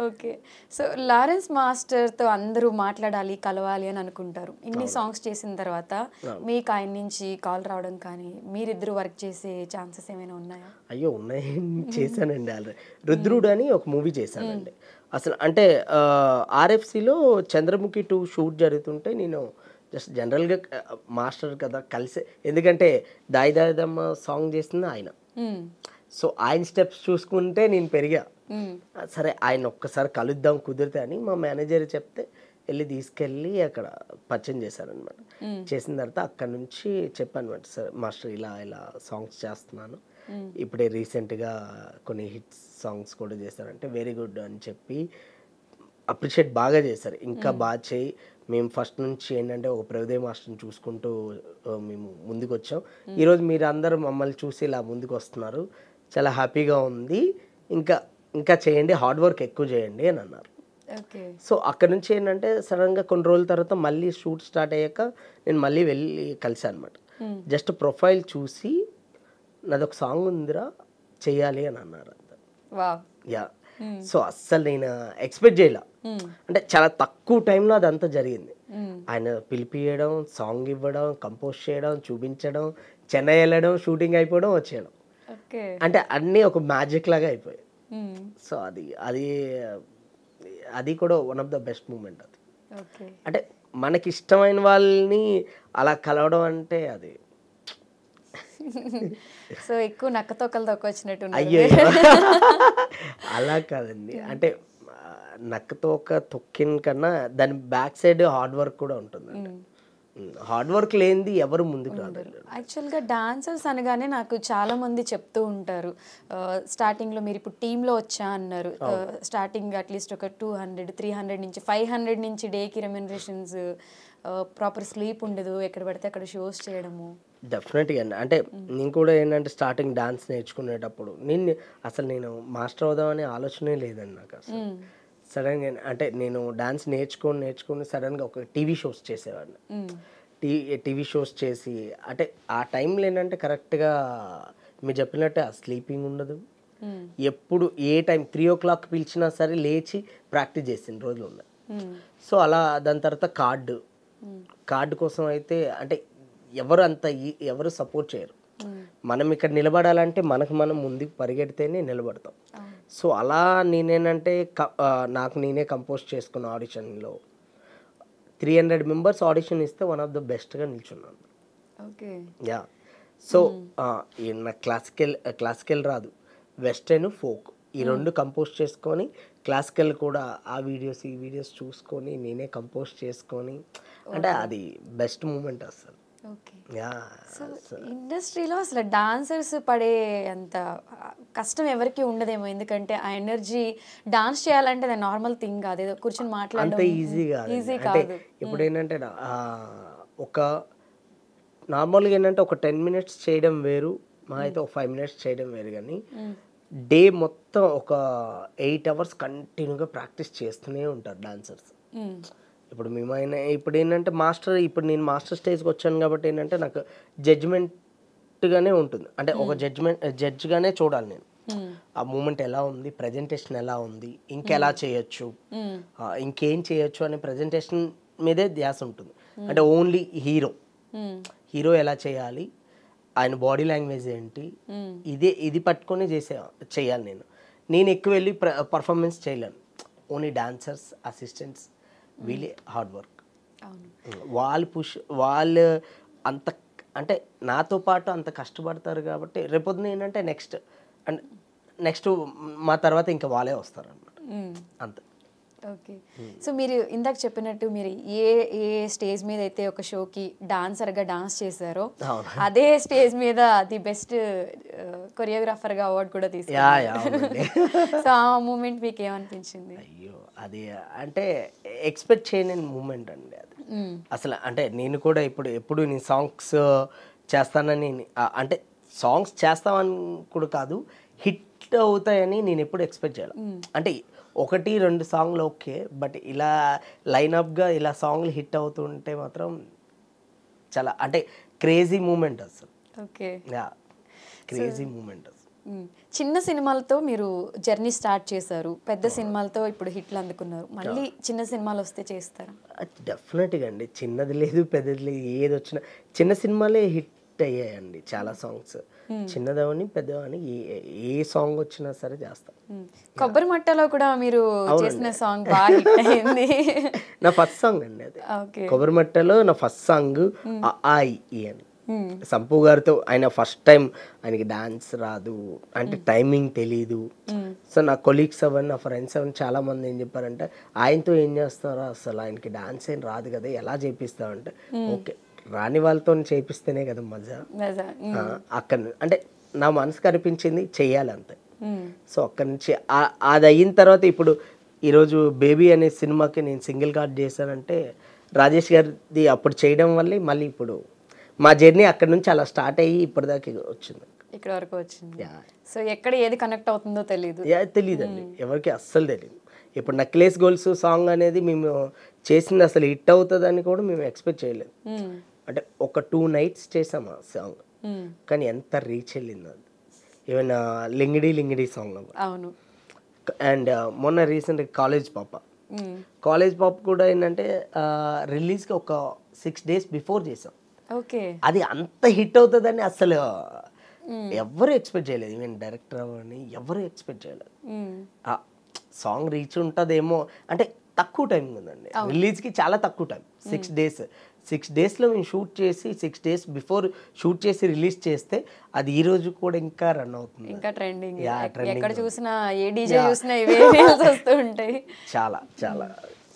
ఓకే, సో లారెన్స్ మాస్టర్తో అందరూ మాట్లాడాలి, కలవాలి అని అనుకుంటారు. ఇన్ని సాంగ్స్ చేసిన తర్వాత మీకు ఆయన నుంచి కాల్ రావడం కానీ మీరిద్దరు వర్క్ చేసే ఛాన్సెస్ ఏమైనా ఉన్నాయా? అయ్యో ఉన్నాయి, చేశానండి ఆల్రెడీ. రుద్రుడు అని ఒక మూవీ చేశానండి. అసలు అంటే RFCలో చంద్రముఖి 2 షూట్ జరుగుతుంటే నేను జస్ట్ జనరల్గా మాస్టర్ కదా కలిసే, ఎందుకంటే దాయి దాయిదమ్మ సాంగ్ చేసింది ఆయన. సో ఆయన స్టెప్స్ చూసుకుంటే నేను పెరిగా. సరే ఆయన ఒక్కసారి కలుద్దాం కుదిరితే అని మా మేనేజర్ చెప్తే వెళ్ళి తీసుకెళ్ళి అక్కడ పరిచయం చేశారనమాట. చేసిన తర్వాత అక్కడ నుంచి చెప్పాను అనమాట, సార్ మాస్టర్ ఇలా ఇలా సాంగ్స్ చేస్తున్నాను, ఇప్పుడే రీసెంట్గా కొన్ని హిట్స్ సాంగ్స్ కూడా చేశారంటే వెరీ గుడ్ అని చెప్పి అప్రిషియేట్ బాగా చేశారు. ఇంకా బాగా చేయి, మేము ఫస్ట్ నుంచి ఏంటంటే ఒక ప్రభుదేవ్ మాస్టర్ని చూసుకుంటూ మేము ముందుకు వచ్చాం. ఈరోజు మీరు అందరూ మమ్మల్ని చూసి ఇలా ముందుకు వస్తున్నారు, చాలా హ్యాపీగా ఉంది, ఇంకా ఇంకా చేయండి, హార్డ్ వర్క్ ఎక్కువ చేయండి అని అన్నారు. సో అక్కడ నుంచి ఏంటంటే సడన్గా కొన్ని రోజుల తర్వాత మళ్ళీ షూట్ స్టార్ట్ అయ్యాక నేను మళ్ళీ వెళ్ళి కలిసాను అనమాట. జస్ట్ ప్రొఫైల్ చూసి నాదొక సాంగ్ ఉందిరా చెయ్యాలి అని అన్నారు. యా, సో అస్సలు నేను ఎక్స్పెక్ట్ చేయలే, అంటే చాలా తక్కువ టైంలో అదంతా జరిగింది. ఆయన పిలిపియడం, సాంగ్ ఇవ్వడం, కంపోజ్ చేయడం, చూపించడం, చెన్నై వెళ్ళడం, షూటింగ్ అయిపోవడం, వచ్చేయడం, అంటే అన్నీ ఒక మ్యాజిక్ లాగా అయిపోయాయి. సో అది అది అది కూడా one of the best moment. అది అంటే మనకి ఇష్టమైన వాళ్ళని అలా కలవడం అంటే అది సో ఎక్కువ నక్కతోకలు తొక్కొచ్చినట్టు. అయ్యో అలా కాదండి, అంటే నక్కతోక తొక్కిన కన్నా దాని బ్యాక్ సైడ్ హార్డ్ వర్క్ కూడా ఉంటుంది. హార్డ్ వర్క్ లేనిది ఎవరు ముందుకు రాలేదు. యాక్చువల్గా డాన్సర్స్ అనగానే నాకు చాలా మంది చెప్తూ ఉంటారు, స్టార్టింగ్లో మీరు ఇప్పుడు టీంలో వచ్చా అన్నారు, స్టార్టింగ్ అట్లీస్ట్ ఒక 200, 300 నుంచి 500 నుంచి డేకి రెమ్యునరేషన్స్, ప్రాపర్ స్లీప్ ఉండదు, ఎక్కడ పడితే అక్కడ షోస్ చేయడము. డెఫినెట్గా అండి, అంటే నేను కూడా ఏంటంటే స్టార్టింగ్ డాన్స్ నేర్చుకునేటప్పుడు నేను మాస్టర్ అవుదామనే ఆలోచనే లేదండి నాకు అసలు. సడన్గా అంటే నేను డాన్స్ నేర్చుకుని సడన్గా ఒక టీవీ షోస్ చేసేవాడిని. టీవీ షోస్ చేసి అంటే ఆ టైంలో ఏంటంటే కరెక్ట్గా మీరు చెప్పినట్టే ఆ స్లీపింగ్ ఉండదు, ఎప్పుడు ఏ టైం 3 o'clock పిలిచినా సరే లేచి ప్రాక్టీస్ చేసిన రోజులు ఉన్నాయి. సో అలా దాని తర్వాత కార్డు కోసం అయితే అంటే ఎవరు సపోర్ట్ చేయరు. మనం ఇక్కడ నిలబడాలంటే మనం ముందుకు పరిగెడితేనే నిలబడతాం. సో అలా నేనేంటంటే నాకు నేనే కంపోజ్ చేసుకున్న ఆడిషన్లో 300 మెంబర్స్ ఆడిషన్ ఇస్తే వన్ ఆఫ్ ద బెస్ట్గా నిల్చున్నాను. యా, సో నాకు క్లాసికల్ రాదు, వెస్టర్న్, ఫోక్ ఈ రెండు కంపోజ్ చేసుకొని, క్లాసికల్ కూడా ఆ ఈ వీడియోస్ చూసుకొని నేనే కంపోజ్ చేసుకొని, అంటే అది బెస్ట్ మూమెంట్ అసలు. ఇండస్ట్రీలో అసలు డాన్సర్స్ పడే అంత కష్టం ఎవరికి ఉండదేమో, ఎందుకంటే ఆ ఎనర్జీ డాన్స్ చేయాలంటే అది నార్మల్ థింగ్ కాదు, ఏదో కూర్చొని మాట్లాడడం ఈజీ కాదు. ఇప్పుడు ఏంటంటే ఒక నార్మల్గా ఏంటంటే ఒక 10 minutes చేయడం వేరు, మా అయితే ఒక 5 minutes చేయడం వేరు, కానీ డే మొత్తం ఒక 8 hours కంటిన్యూగా ప్రాక్టీస్ చేస్తూనే ఉంటారు డాన్సర్స్. ఇప్పుడు ఇప్పుడు ఏంటంటే నేను మాస్టర్ స్టేజ్కి వచ్చాను కాబట్టి ఏంటంటే నాకు జడ్జ్మెంట్గానే ఉంటుంది, అంటే ఒక జడ్జ్గానే చూడాలి నేను. ఆ మూమెంట్ ఎలా ఉంది, ప్రజెంటేషన్ ఎలా ఉంది, ఇంకెలా చేయొచ్చు, ఇంకేం చేయొచ్చు అనే ప్రజెంటేషన్ మీదే ధ్యాస ఉంటుంది. అంటే ఓన్లీ హీరో ఎలా చేయాలి, ఆయన బాడీ లాంగ్వేజ్ ఏంటి, ఇది పట్టుకొని చేయాలి. నేను ఎక్కువ వెళ్ళి పర్ఫార్మెన్స్ చేయలేను. ఓన్లీ డాన్సర్స్, అసిస్టెంట్స్, వీళ్ళే హార్డ్ వర్క్, వాళ్ళు అంత అంటే నాతో పాటు అంత కష్టపడతారు కాబట్టి రేపొద్దున ఏంటంటే నెక్స్ట్ మా తర్వాత ఇంకా వాళ్ళే వస్తారు అన్నమాట. అంత ఓకే. సో మీరు ఇందాక చెప్పినట్టు మీరు ఏ స్టేజ్ మీద అయితే ఒక షోకి డాన్సర్గా డాన్స్ చేశారో అదే స్టేజ్ మీద ది బెస్ట్ కొరియోగ్రాఫర్గా అవార్డు కూడా తీసుకున్నారు. సో ఆ మూమెంట్ మీకు ఏమనిపించింది? అయ్యో, అది అంటే ఎక్స్పెక్ట్ చేయని మూమెంట్ అండి అది అసలు. అంటే నేను కూడా ఎప్పుడు నేను సాంగ్స్ చేస్తానని, అంటే సాంగ్స్ చేస్తామని కూడా కాదు, హిట్ అవుతాయని నేను ఎప్పుడు ఎక్స్పెక్ట్ చేయాలి. అంటే 1-2 సాంగ్లు ఓకే, బట్ ఇలా లైనప్గా ఇలా సాంగ్లు హిట్ అవుతుంటే మాత్రం చాలా అంటే క్రేజీ మూమెంట్ అసలు. ఓకే, క్రేజీ మూమెంట్ అసలు. చిన్న సినిమాలతో మీరు జర్నీ స్టార్ట్ చేశారు, పెద్ద సినిమాలతో ఇప్పుడు హిట్లు అందుకున్నారు, మళ్ళీ చిన్న సినిమాలు వస్తే చేస్తారా? డెఫినెట్గా అండి, చిన్నది లేదు పెద్దది లేదు, ఏది వచ్చినా చిన్న సినిమాలే హిట్ అయ్యాయండి చాలా సాంగ్స్. చిన్నదవని పెద్దవని ఏ సాంగ్ వచ్చినా సరే చేస్తాం. కొబ్బరి మట్టలో కూడా మీరు చేసిన సాంగ్ బాగా హిట్ అయింది. నా ఫస్ట్ సాంగ్ అండి అది. కొబ్బరి మట్టలో నా ఫస్ట్ సాంగ్ అని సంపు గారితో ఆయన ఫస్ట్ టైం ఆయనకి డాన్స్ రాదు అంటే టైమింగ్ తెలీదు. సో నా కొలీగ్స్ అవన్నీ నా ఫ్రెండ్స్ అవన్నీ చాలా మంది ఏం చెప్పారంటే ఆయనతో ఏం చేస్తారో అసలు ఆయనకి డాన్స్ ఏం రాదు కదా ఎలా చేపిస్తావంటే ఓకే రాని వాళ్ళతో చేపిస్తేనే కదా మజా. అక్కడ అంటే నా మనసుకు అనిపించింది చెయ్యాలి అంతే. సో అక్కడి నుంచి అది అయిన తర్వాత ఇప్పుడు ఈరోజు బేబీ అనే సినిమాకి నేను సింగిల్ కార్డ్ చేశానంటే రాజేష్ గారిది అప్పుడు చేయడం వల్లే మళ్ళీ ఇప్పుడు మా జర్నీ అక్కడ నుంచి అలా స్టార్ట్ అయ్యి ఇప్పటిదాకా వచ్చింది, ఇక్కడ వరకు వచ్చింది. సో ఎక్కడ ఏది కనెక్ట్ అవుతుందో తెలియదు. తెలియదండి ఎవరికి అస్సలు తెలియదు. ఇప్పుడు నక్లెస్ గోల్స్ సాంగ్ అనేది మేము చేసింది అసలు హిట్ అవుతుందని కూడా మేము ఎక్స్పెక్ట్ చేయలేదు. అంటే ఒక 2 nights చేసాము ఆ సాంగ్, కానీ ఎంత రీచ్ వెళ్ళింది అది. ఈవెన్ లింగిడి లింగిడి సాంగ్ అవును. అండ్ మొన్న రీసెంట్ కాలేజ్ పాప కూడా ఏంటంటే రిలీజ్కి ఒక 6 days బిఫోర్ చేసాం. ఓకే, అది అంత హిట్ అవుతుందని అసలు ఎవరు ఎక్స్పెక్ట్ చేయలేదు. ఈవెన్ డైరెక్టర్ అని ఎవరు ఎక్స్పెక్ట్ చేయలేదు. ఆ సాంగ్ రీచ్ ఉంటుందేమో అంటే తక్కువ టైం ఉందండి రిలీజ్కి, చాలా తక్కువ టైం. 6 daysలో మేము షూట్ చేసి 6 days బిఫోర్ షూట్ చేసి రిలీజ్ చేస్తే అది ఈ రోజు కూడా ఇంకా రన్ అవుతుంది, ఇంకా ట్రెండింగ్. ఎక్కడ చూసినా ఏ డీజే చూసినా ఇవే రీల్స్ వస్తూ ఉంటాయి. చాలా చాలా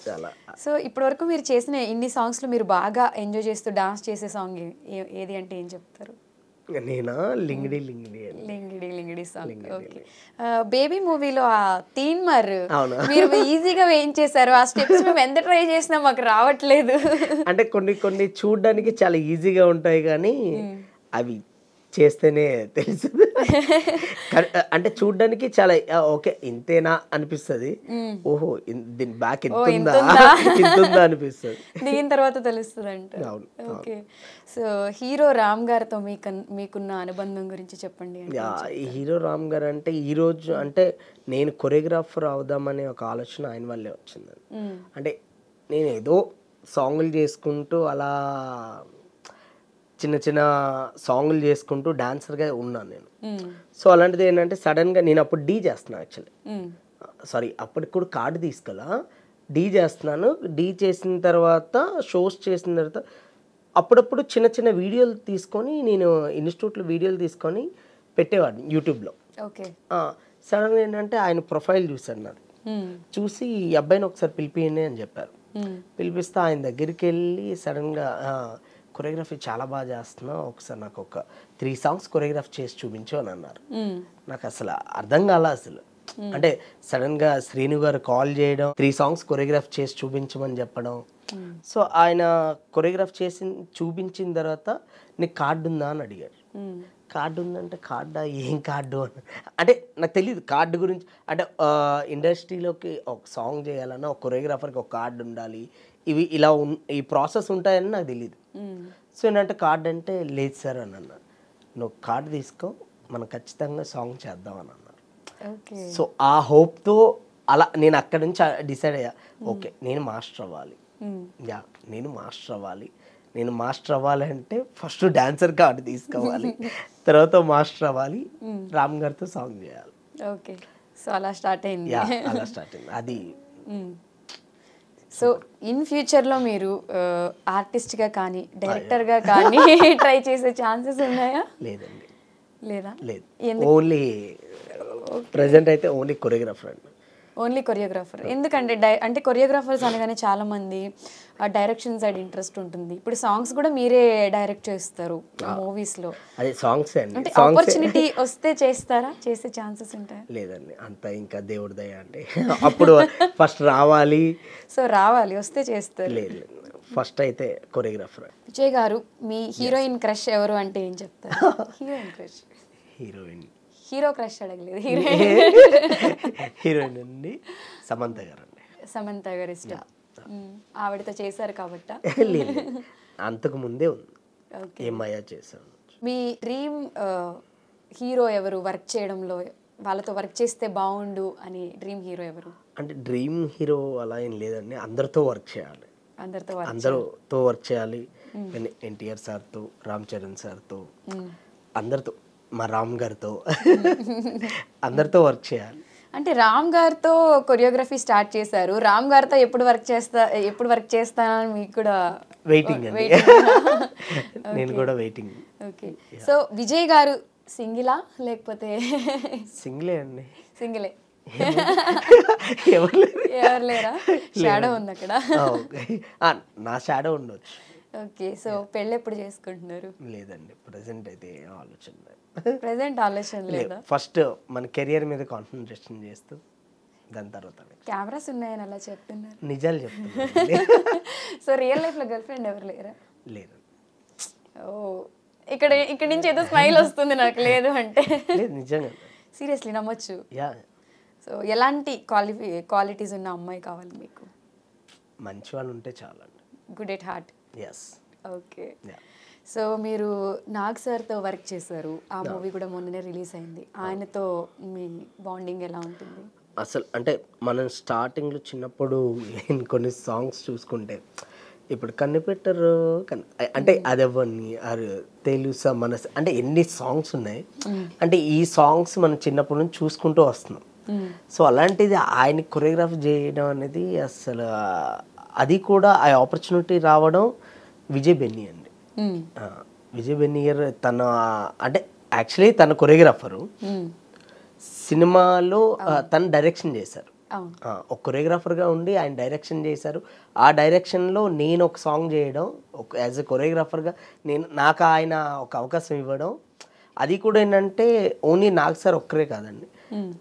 చాలా. సో ఇప్పటి వరకు మీరు చేసిన ఇన్ని సాంగ్స్లో మీరు బాగా ఎంజాయ్ చేస్తూ డాన్స్ చేసే సాంగ్ ఏది అంటే ఏం చెప్తారు? నేనా Lingidi Lingidi Lingidi Lingidi song. Okay, baby మూవీలో ఆ తీన్మర్ మీరు ఈజీగా వేయించేశారు. ఆ స్టెప్స్ మేము ఎంత ట్రై చేసినా మాకు రావట్లేదు. అంటే కొన్ని చూడడానికి చాలా ఈజీగా ఉంటాయి కానీ అవి చేస్తేనే తెలుస్తుంది. అంటే చూడడానికి చాలా ఓకే ఇంతేనా అనిపిస్తుంది, ఓహో దీని బ్యాక్ ఇంతుందా అనిపిస్తుంది, దిగిన తర్వాత తెలుస్తుంది అంట. ఓకే, సో హీరో రామ్ గారితో మీకున్న అనుబంధం గురించి చెప్పండి. హీరో రామ్ గారు అంటే ఈరోజు అంటే నేను కొరియోగ్రాఫర్ అవుదామనే ఒక ఆలోచన ఆయన వల్లే వచ్చింది. అంటే నేను ఏదో సాంగులు చేసుకుంటూ అలా చిన్న చిన్న సాంగులు చేసుకుంటూ డాన్సర్గా ఉన్నాను నేను. సో అలాంటిది ఏంటంటే సడన్గా నేను అప్పుడు డీ చేస్తున్నాను యాక్చువల్లీ, సారీ అప్పటికి కూడా కార్డు తీసుకెళ్ళా డీ చేస్తున్నాను. డీ చేసిన తర్వాత షోస్ చేసిన తర్వాత అప్పుడప్పుడు చిన్న చిన్న వీడియోలు తీసుకొని నేను ఇన్స్టిట్యూట్లో వీడియోలు తీసుకొని పెట్టేవాడిని యూట్యూబ్లో. ఓకే, సడన్గా ఏంటంటే ఆయన ప్రొఫైల్ చూశాను నాది, చూసి ఈ అబ్బాయిని ఒకసారి పిలిపియండి అని చెప్పారు. పిలిపిస్తే ఆయన దగ్గరికి వెళ్ళి సడన్గా కొరియోగ్రఫీ చాలా బాగా చేస్తున్నావు, ఒకసారి నాకు ఒక 3 songs కొరియోగ్రాఫ్ చేసి చూపించు అని అన్నారు. నాకు అసలు అర్థం కాల అసలు. అంటే సడన్గా శ్రీను గారు కాల్ చేయడం 3 songs కొరియోగ్రాఫ్ చేసి చూపించమని చెప్పడం. సో ఆయన కొరియోగ్రాఫ్ చేసి చూపించిన తర్వాత నీకు కార్డు ఉందా అని అడిగాడు. కార్డు ఉందంటే కార్డా ఏం కార్డు అని అంటే నాకు తెలియదు కార్డు గురించి. అంటే ఇండస్ట్రీలోకి ఒక సాంగ్ చేయాలన్నా ఒక కొరియోగ్రాఫర్కి ఒక కార్డు ఉండాలి, ఇవి ఇలా ఈ ప్రాసెస్ ఉంటాయని నాకు తెలియదు. సో ఏంటంటే కార్డు అంటే లేదు సార్ అని అన్నారు. నువ్వు కార్డు తీసుకో మనం ఖచ్చితంగా సాంగ్ చేద్దాం అని అన్నారు. సో ఆ హోప్తో అలా నేను అక్కడ నుంచి డిసైడ్ అయ్యా, ఓకే నేను మాస్టర్ అవ్వాలి. నేను మాస్టర్ అవ్వాలంటే ఫస్ట్ డాన్సర్ కార్డు తీసుకోవాలి, తర్వాత మాస్టర్ అవ్వాలి, రామ్ గారితో సాంగ్ చేయాలి. ఓకే, సో అలా స్టార్ట్ అయింది. అది. సో ఇన్ ఫ్యూచర్లో మీరు ఆర్టిస్ట్గా కానీ డైరెక్టర్గా కానీ ట్రై చేసే ఛాన్సెస్ ఉన్నాయా? లేదండి, లేదా? లేదు. ఓన్లీ ప్రెసెంట్ అయితే ఓన్లీ కొరియోగ్రాఫర్ అండి. Only choreographer. ఎందుకంటే అంటే కొరియోగ్రాఫర్స్ అనగానే చాలామంది డైరెక్షన్ సైడ్ ఇంట్రెస్ట్ ఉంటుంది. ఇప్పుడు సాంగ్స్ కూడా మీరే డైరెక్ట్ చేస్తారు మూవీస్లో. అదే సాంగ్స్ అంటే ఆపర్చునిటీ వస్తే చేస్తారా? చేసే ఛాన్సెస్ ఉంటాయా? లేదండి, అంత ఇంకా దేవుడి దయ అండి. అప్పుడు ఫస్ట్ రావాలి. సో రావాలి, వస్తే చేస్తారు. లేదు, ఫస్ట్ అయితే కొరియోగ్రాఫర్. విజయ్ గారు, మీ హీరోయిన్ క్రష్ ఎవరు అంటే ఏం చెప్తారు? Heroine crush. హీరో క్రష్ అడగలేదు, హీరోయిన్ అండి సమంత గారు అండి. సమంత గారు ఇష్టం, ఆవిడతో చేశారు కాబట్టి? లేదు, అంతకు ముందే ఉంది, ఏమయ్యా చేశాను. మీ డ్రీమ్ హీరో ఎవరు? వర్క్ చేయడంలో వాళ్ళతో వర్క్ చేస్తే బాగుండు అని డ్రీమ్ హీరో ఎవరు? అంటే డ్రీమ్ హీరో అలా ఏం లేదండి, అందరితో వర్క్ చేయాలి. అందరితో వర్క్ చేయాలి. ఎన్టీఆర్ సార్తో, రామ్ చరణ్ సార్తో, అందరితో, మా రామ్ గారితో, అందరితో వర్క్ చేయాలి. అంటే రామ్ గారితో కొరియోగ్రఫీ స్టార్ట్ చేశారు. రామ్ గారితో ఎప్పుడు వర్క్ చేస్తానని మీకు కూడా వెయిటింగ్ అండి. నేను కూడా వెయిటింగ్. ఓకే. సో విజయ్ గారు సింగిలా లేకపోతే సింగిలే అండి. సింగిలే? ఎవరు లేరు. ఎవరు లేరా? షాడో ఉంది అక్కడ. నా షాడో ఉండొచ్చు. ఓకే. సో పెళ్ళి ఎప్పుడు చేసుకుంటున్నారు? లేదండి, ప్రెసెంట్ అయితే ఆలోచన లేదు. ప్రెసెంట్ ఆలోచన లేదా? ఫస్ట్ మన కెరియర్ మీద కాన్సన్ట్రేషన్ చేస్తూ దాని తర్వాత కెమెరాస్ ఉన్నాయని అలా చెప్తున్నారు. నిజాలు చెప్తున్నా. సో రియల్ లైఫ్లో గర్ల్ ఫ్రెండ్ ఎవరు లేరా? లేదు. ఓ, ఇక్కడ నుంచి ఏదో స్మైల్ వస్తుంది నాకు, లేదు అంటే. లేదు, నిజంగా సీరియస్లీ నమ్మొచ్చు. యా. సో ఎలాంటి క్వాలిటీస్ ఉన్న అమ్మాయి కావాలి మీకు? మంచి వాళ్ళు ఉంటే చాలండి. Good at heart. Yes. Okay. So మీరు నాగ్ సార్తో వర్క్ చేశారు, ఆ మూవీ కూడా మొన్ననే రిలీజ్ అయింది. ఆయనతో మీ బాండింగ్ ఎలా ఉంటుంది? అసలు అంటే మనం స్టార్టింగ్లో చిన్నప్పుడు కొన్ని సాంగ్స్ చూసుకుంటే, ఇప్పుడు కనిపెట్టరు అంటే అదెవరిని అరు తెలుసా మనసు అంటే ఎన్ని సాంగ్స్ ఉన్నాయి. అంటే ఈ సాంగ్స్ మనం చిన్నప్పటి నుంచి చూసుకుంటూ వస్తున్నాం. సో అలాంటిది ఆయన కొరియోగ్రాఫ్ చేయడం అనేది అసలు అది కూడా ఆ ఆపర్చునిటీ రావడం విజయ్ బెన్నీ అండి. విజయ్ బెన్నీ గారు తన అంటే యాక్చువల్లీ తన కొరియోగ్రాఫరు, సినిమాలో తను డైరెక్షన్ చేశారు. ఒక కొరియోగ్రాఫర్గా ఉండి ఆయన డైరెక్షన్ చేశారు. ఆ డైరెక్షన్లో నేను ఒక సాంగ్ చేయడం, ఒక యాజ్ ఎ కొరియోగ్రాఫర్గా నాకు ఆయన ఒక అవకాశం ఇవ్వడం, అది కూడా ఏంటంటే ఓన్లీ నాగ్ సార్ ఒక్కరే కాదండి,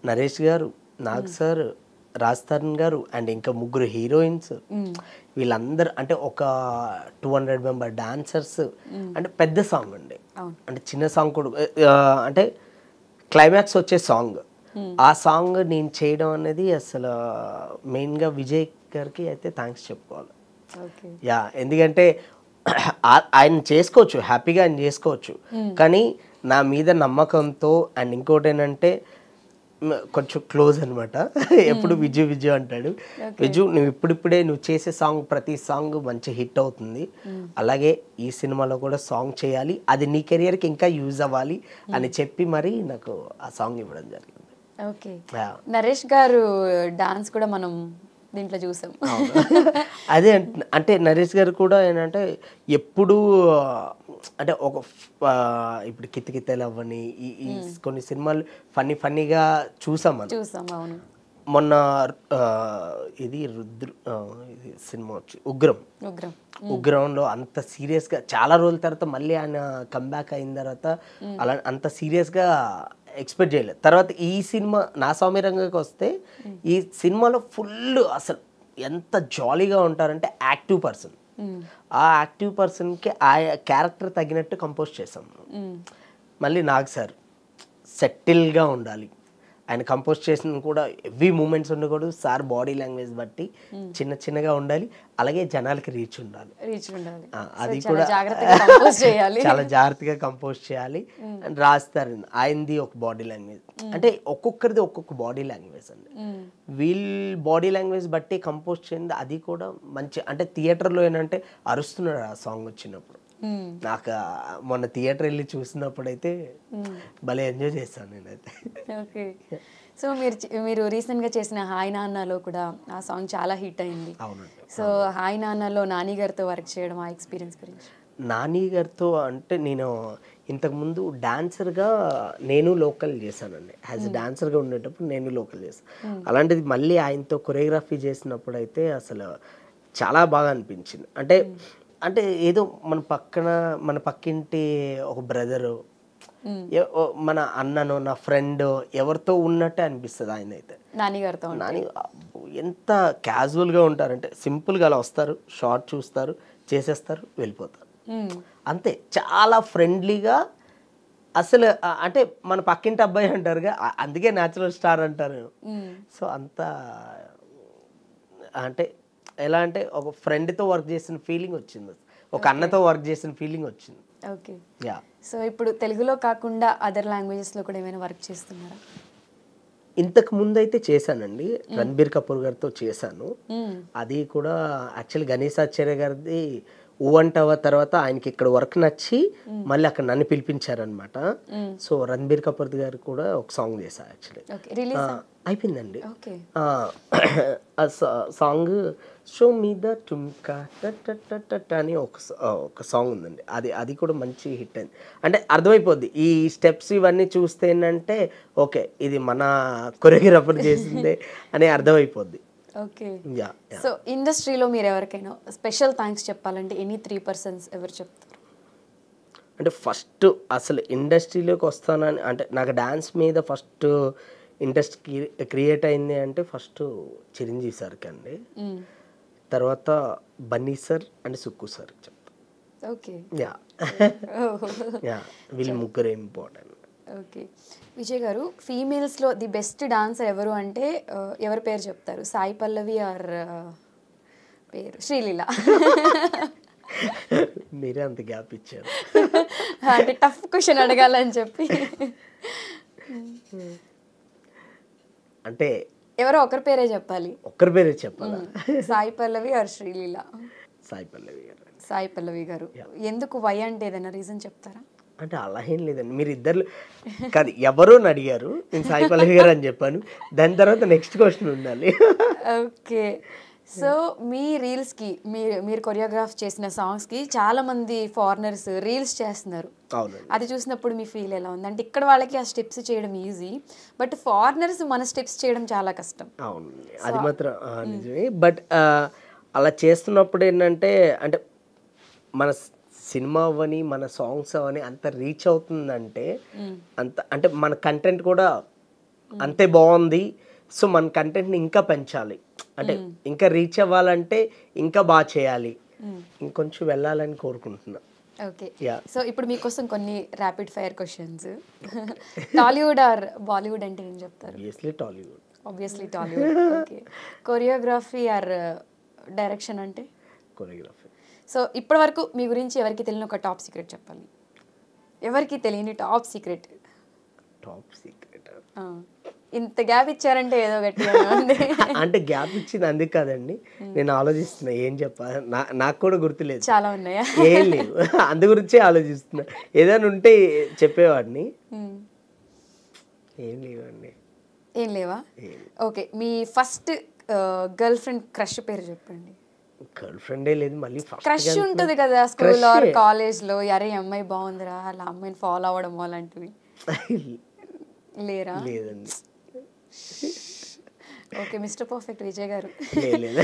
నరేష్ గారు, నాగ్ సార్, రాజ్ తరుణ్ గారు అండ్ ఇంకా ముగ్గురు హీరోయిన్స్, వీళ్ళందరూ అంటే ఒక 200 మెంబర్ డాన్సర్స్. అంటే పెద్ద సాంగ్ అండి, అంటే చిన్న సాంగ్ కూడా అంటే క్లైమాక్స్ వచ్చే సాంగ్. ఆ సాంగ్ నేను చేయడం అనేది అసలు మెయిన్గా విజయ్ గారికి అయితే థ్యాంక్స్ చెప్పుకోవాలి. యా, ఎందుకంటే ఆయన చేసుకోవచ్చు, హ్యాపీగా ఆయన చేసుకోవచ్చు, కానీ నా మీద నమ్మకంతో అండ్ ఇంకోటి ఏంటంటే కొంచెం క్లోజ్ అనమాట. ఎప్పుడు విజయ్ అంటాడు, విజయ్ నువ్వు ఇప్పుడిప్పుడే నువ్వు చేసే సాంగ్ ప్రతి సాంగ్ మంచి హిట్ అవుతుంది, అలాగే ఈ సినిమాలో కూడా సాంగ్ చేయాలి, అది నీ కెరియర్కి ఇంకా యూజ్ అవ్వాలి అని చెప్పి మరి నాకు ఆ సాంగ్ ఇవ్వడం జరిగింది. ఓకే. నరేష్ గారు డాన్స్ కూడా మనం దీంట్లో చూసాం. అదే అంటే నరేష్ గారు కూడా ఏంటంటే ఎప్పుడు అంటే ఒక ఇప్పుడు కితకితలు అవ్వని ఈ కొన్ని సినిమాలు ఫన్నీగా చూసాం మనం. అవును. మొన్న ఇది ఇది సినిమా వచ్చి ఉగ్రంలో అంత సీరియస్గా చాలా రోజుల తర్వాత మళ్ళీ ఆయన కంబ్యాక్ అయిన తర్వాత అలా అంత సీరియస్గా ఎక్స్పెక్ట్ చేయలేదు. తర్వాత ఈ సినిమా నా సౌమ్యరంగకి వస్తే ఈ సినిమాలో ఫుల్ అసలు ఎంత జాలీగా ఉంటారంటే యాక్టివ్ పర్సన్. ఆ యాక్టివ్ పర్సన్కి ఆ క్యారెక్టర్ తగినట్టు కంపోజ్ చేసాం. మళ్ళీ నాగ్ సార్ సెటిల్గా ఉండాలి, ఆయన కంపోజ్ చేసిన కూడా ఎవ్రీ మూమెంట్స్ ఉండకూడదు, సార్ బాడీ లాంగ్వేజ్ బట్టి చిన్నగా ఉండాలి, అలాగే జనాలకి రీచ్ ఉండాలి. అది కూడా చాలా జాగ్రత్తగా కంపోజ్ చేయాలి. అండ్ రాస్తారు ఆయనది ఒక బాడీ లాంగ్వేజ్, అంటే ఒక్కొక్కరిది ఒక్కొక్క బాడీ లాంగ్వేజ్ అండి. వీళ్ళ బాడీ లాంగ్వేజ్ బట్టి కంపోజ్ చేయండి, అది కూడా మంచి. అంటే థియేటర్లో ఏంటంటే అరుస్తున్నాడు ఆ సాంగ్ వచ్చినప్పుడు. నాకు మొన్న థియేటర్ వెళ్ళి చూసినప్పుడు అయితే భలే ఎంజాయ్ చేశాను నేనైతే. ఓకే. సో మీరు రీసెంట్గా చేసిన హాయ్ నాన్నలో కూడా ఆ సాంగ్ చాలా హిట్ అయింది. అవునండి. సో హాయ్ నాన్నలో నాని గారితో వర్క్ చేయడం, ఆ ఎక్స్పీరియన్స్ గురించి? నాని గారితో అంటే నేను ఇంతకుముందు డాన్సర్గా నేను లోకల్ చేశానండి. యాజ్ డాన్సర్గా ఉండేటప్పుడు నేను లోకల్ చేశాను. అలాంటిది మళ్ళీ ఆయనతో కొరియోగ్రఫీ చేసినప్పుడు అయితే అసలు చాలా బాగా అనిపించింది. అంటే ఏదో మన పక్కింటి ఒక బ్రదరు, మన అన్నను, నా ఫ్రెండ్ ఎవరితో ఉన్నట్టే అనిపిస్తుంది ఆయన అయితే. నాని ఎంత క్యాజువల్గా ఉంటారంటే సింపుల్గా అలా వస్తారు, షార్ట్ చూస్తారు, చేసేస్తారు, వెళ్ళిపోతారు, అంతే. చాలా ఫ్రెండ్లీగా అసలు అంటే మన పక్కింటి అబ్బాయి అంటారుగా, అందుకే న్యాచురల్ స్టార్ అంటారు. సో అంత అంటే ఎలా అంటే ఒక ఫ్రెండ్తో వర్క్ చేసిన ఫీలింగ్ వచ్చింది, ఒక అన్నతో వర్క్ చేసిన ఫీలింగ్ వచ్చింది. ఓకే. యా. సో ఇప్పుడు తెలుగులో కాకుండా అదర్ లాంగ్వేజెస్లో కూడా ఏమైనా వర్క్ చేస్తున్నారా? ఇంతకు ముందు అయితే చేశానండి, రణబీర్ కపూర్ గారితో చేశాను. అది కూడా యాక్చువల్లీ గణేశాచార్య గారిది ఊ అంటావా తర్వాత ఆయనకి ఇక్కడ వర్క్ నచ్చి మళ్ళీ అక్కడ నన్ను పిలిపించారనమాట. సో రణబీర్ కపూర్ గారు కూడా ఒక సాంగ్ చేశారు యాక్చువల్లీ. ఓకే, రిలీజ్ అయిపోయిందండి. ఓకే. ఆ సాంగ్ షో మీద టుమ్కా అని ఒక సాంగ్ ఉందండి. అది కూడా మంచి హిట్ అయింది. అంటే అర్థమైపోద్ది ఈ స్టెప్స్ ఇవన్నీ చూస్తే ఏంటంటే ఓకే ఇది మన కొరియోగ్రాఫర్ చేసిందే అని అర్థమైపోద్ది. ఓకే. యా. సో ఇండస్ట్రీలో మీరు ఎవరికైనా స్పెషల్ థ్యాంక్స్ చెప్పాలంటే ఎనీ 3 పర్సన్స్ ఎవరు చెప్తారు? అంటే ఫస్ట్ అసలు ఇండస్ట్రీలోకి వస్తానని అంటే నాకు డ్యాన్స్ మీద ఫస్ట్ ఇంట్రెస్ట్ క్రియేట్ అయింది అంటే ఫస్ట్ చిరంజీవి సార్కి అండి. తర్వాత Bunny sir and Sukku sir చెప్తా. ఓకే. యా యా వీళ్ళు ముగ్గురు ఇంపార్టెంట్. ఓకే. విజయ్ గారు, ఫీమేల్స్లో ది బెస్ట్ డాన్సర్ ఎవరు అంటే ఎవరి పేరు చెప్తారు? సాయి పల్లవి ఆర్ పేరు శ్రీలీల? మీరే అంత గ్యాప్ ఇచ్చారు. అంటే టఫ్ క్వశ్చన్ అడగాలని చెప్పి. అంటే ఎవరో ఒకరి పేరే చెప్పాలి. ఒక్కరి పేరే చెప్పాలా? సాయి పల్లవి ఆర్ శ్రీలీల? సాయి పల్లవి గారు. సాయి పల్లవి గారు. ఎందుకు వై అంటే ఏదైనా రీజన్ చెప్తారా? అంటే అలా ఏం లేదండి, మీరు ఇద్దరు కాదు ఎవరో అడిగారు, నేను సాయి పల్లవి గారు అని చెప్పాను. దాని తర్వాత నెక్స్ట్ క్వశ్చన్ ఉండాలి. ఓకే. సో మీ రీల్స్కి మీరు కొరియోగ్రాఫ్ చేసిన సాంగ్స్కి చాలామంది ఫారినర్స్ రీల్స్ చేస్తున్నారు. అవునండి. అది చూసినప్పుడు మీ ఫీల్ ఎలా ఉంది? అంటే ఇక్కడ వాళ్ళకి ఆ స్టెప్స్ చేయడం ఈజీ, బట్ ఫారినర్స్ మన స్టెప్స్ చేయడం చాలా కష్టం. అవునండి, అది మాత్రం నిజమే. బట్ అలా చేస్తున్నప్పుడు ఏంటంటే అంటే మన సినిమా అవని మన సాంగ్స్ అవని అంత రీచ్ అవుతుందంటే అంత అంటే మన కంటెంట్ కూడా అంతే బాగుంది. సో మన కంటెంట్ని ఇంకా పెంచాలి, అంటే ఇంకా రీచ్ అవ్వాలంటే ఇంకా బాగా చేయాలి, ఇంకొంచెం వెళ్ళాలని కోరుకుంటున్నా. ఓకే. సో ఇప్పుడు మీకోసం కొన్ని rapid fire questions. Tollywood or Bollywood అంటే ఏం చెప్తారు? Tollywood. Obviously Tollywood. Okay. Choreography or direction అంటే? కొరియోగ్రఫీ. సో ఇప్పటి వరకు మీ గురించి ఎవరికి తెలియని ఒక టాప్ సీక్రెట్ చెప్పాలి. ఎవరికి తెలియని టాప్ సీక్రెట్? టాప్ సీక్రెట్ ఇంత గ్యాప్ ఇచ్చారంటే ఏదో గట్టిగా ఉంది. అంటే గ్యాప్ ఇచ్చింది అందుకు కాదండి, నేను ఆలోచిస్తున్నా ఏం చెప్పాలి. నాకు కూడా గుర్తులేదు, చాలా ఉన్నాయా? ఏం లేవు, అందు గురించే ఆలోచిస్తున్నా. ఏదైనా ఉంటే చెప్పేవాడిని, ఏం లేవండి. ఏం లేవా? ఓకే. మీ ఫస్ట్ గర్ల్ ఫ్రెండ్ క్రష్ పేరు చెప్పండి. గర్ల్ ఫ్రెండే లేదు, మళ్ళీ క్రష్ ఉంటుంది కదా స్కూల్ ఆర్ కాలేజ్లో, అరే అమ్మాయి బాగుందిరా అలా అమ్మాయిని ఫాలో అవ్వడం అలాంటివి లేరా? లేదండి. ఓకే. మిస్టర్ పర్ఫెక్ట్ విజయ్ గారు. లేదు.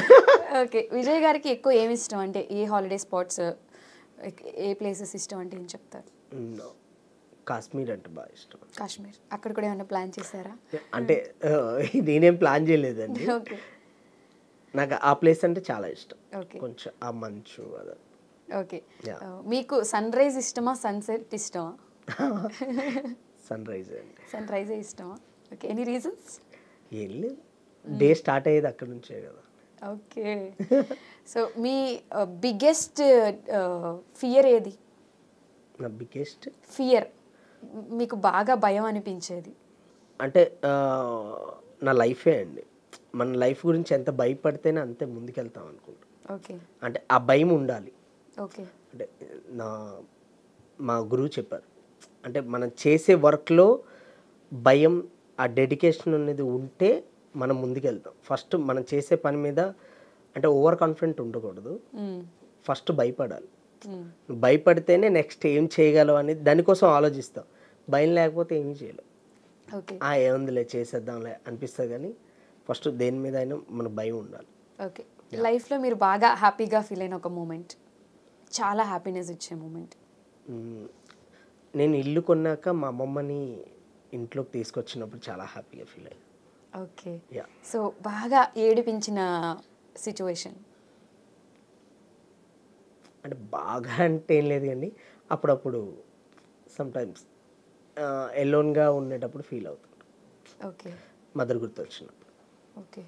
ఓకే. విజయ్ గారికి ఎక్కువ ఏమి ఇష్టం అంటే a holiday spots, A places ఇష్టం అంటే ఏం చెప్తారు? కాశ్మీర్ అంటే బాగా ఇష్టం. కాశ్మీర్. అక్కడ కూడా ఏమైనా ప్లాన్ చేశారా? అంటే నేనేం ప్లాన్ చేయలేదండి, ఓకే. నాకు ఆ ప్లేస్ అంటే చాలా ఇష్టం. ఓకే. కొంచెం ఆ మంచు అదే. ఓకే. మీకు సన్ రైజ్ ఇష్టమా సన్సెట్ ఇష్టమా? సన్ రైజ్ అండి. సన్ రైజే ఇష్టమా? ఓకే. Any reasons? ఏం లేదు, డే స్టార్ట్ అయ్యేది అక్కడ నుంచే కదా. ఓకే. సో మీ బిగ్గెస్ట్ ఫియర్ ఏది? నా బిగ్గెస్ట్ ఫియర్, మీకు బాగా భయం అనిపించేది? అంటే నా లైఫే అండి. మన లైఫ్ గురించి ఎంత భయపడితేనే అంతే ముందుకెళ్తాం అనుకుంటా. ఓకే. అంటే ఆ భయం ఉండాలి. ఓకే. అంటే మా గురువు చెప్పారు, అంటే మనం చేసే వర్క్లో భయం ఆ డెడికేషన్ అనేది ఉంటే మనం ముందుకెళ్తాం. ఫస్ట్ మనం చేసే పని మీద అంటే ఓవర్ కాన్ఫిడెంట్ ఉండకూడదు, ఫస్ట్ భయపడాలి. భయపడితేనే నెక్స్ట్ ఏం చేయగలవు అనేది దానికోసం ఆలోచిస్తాం. భయం లేకపోతే ఏమీ చేయలేం. ఓకే. ఏముందిలే చేసేద్దాంలే అనిపిస్తుంది, కానీ ఫస్ట్ దేని మీద అయినా మన భయం ఉండాలి. ఓకే. లైఫ్లో మీరు బాగా హ్యాపీగా ఫీల్ అయిన ఒక మూమెంట్, చాలా హ్యాపీనెస్ ఇచ్చే మూమెంట్? నేను ఇల్లు కొన్నాక మా అమ్మమ్మని ఇంట్లోకి తీసుకొచ్చినప్పుడు చాలా హ్యాపీగా ఫీల్ అయ్యాను. ఓకే. సో బాగా ఏడిపించిన సిచ్యువేషన్ అంటే బాగా అంటే ఏం లేదు, కానీ అప్పుడప్పుడు సమ్టైమ్స్ ఎలోన్గా ఉండేటప్పుడు ఫీల్ అవుతుంది. ఓకే. మదర్ గుర్తొచ్చినప్పుడు. ఓకే.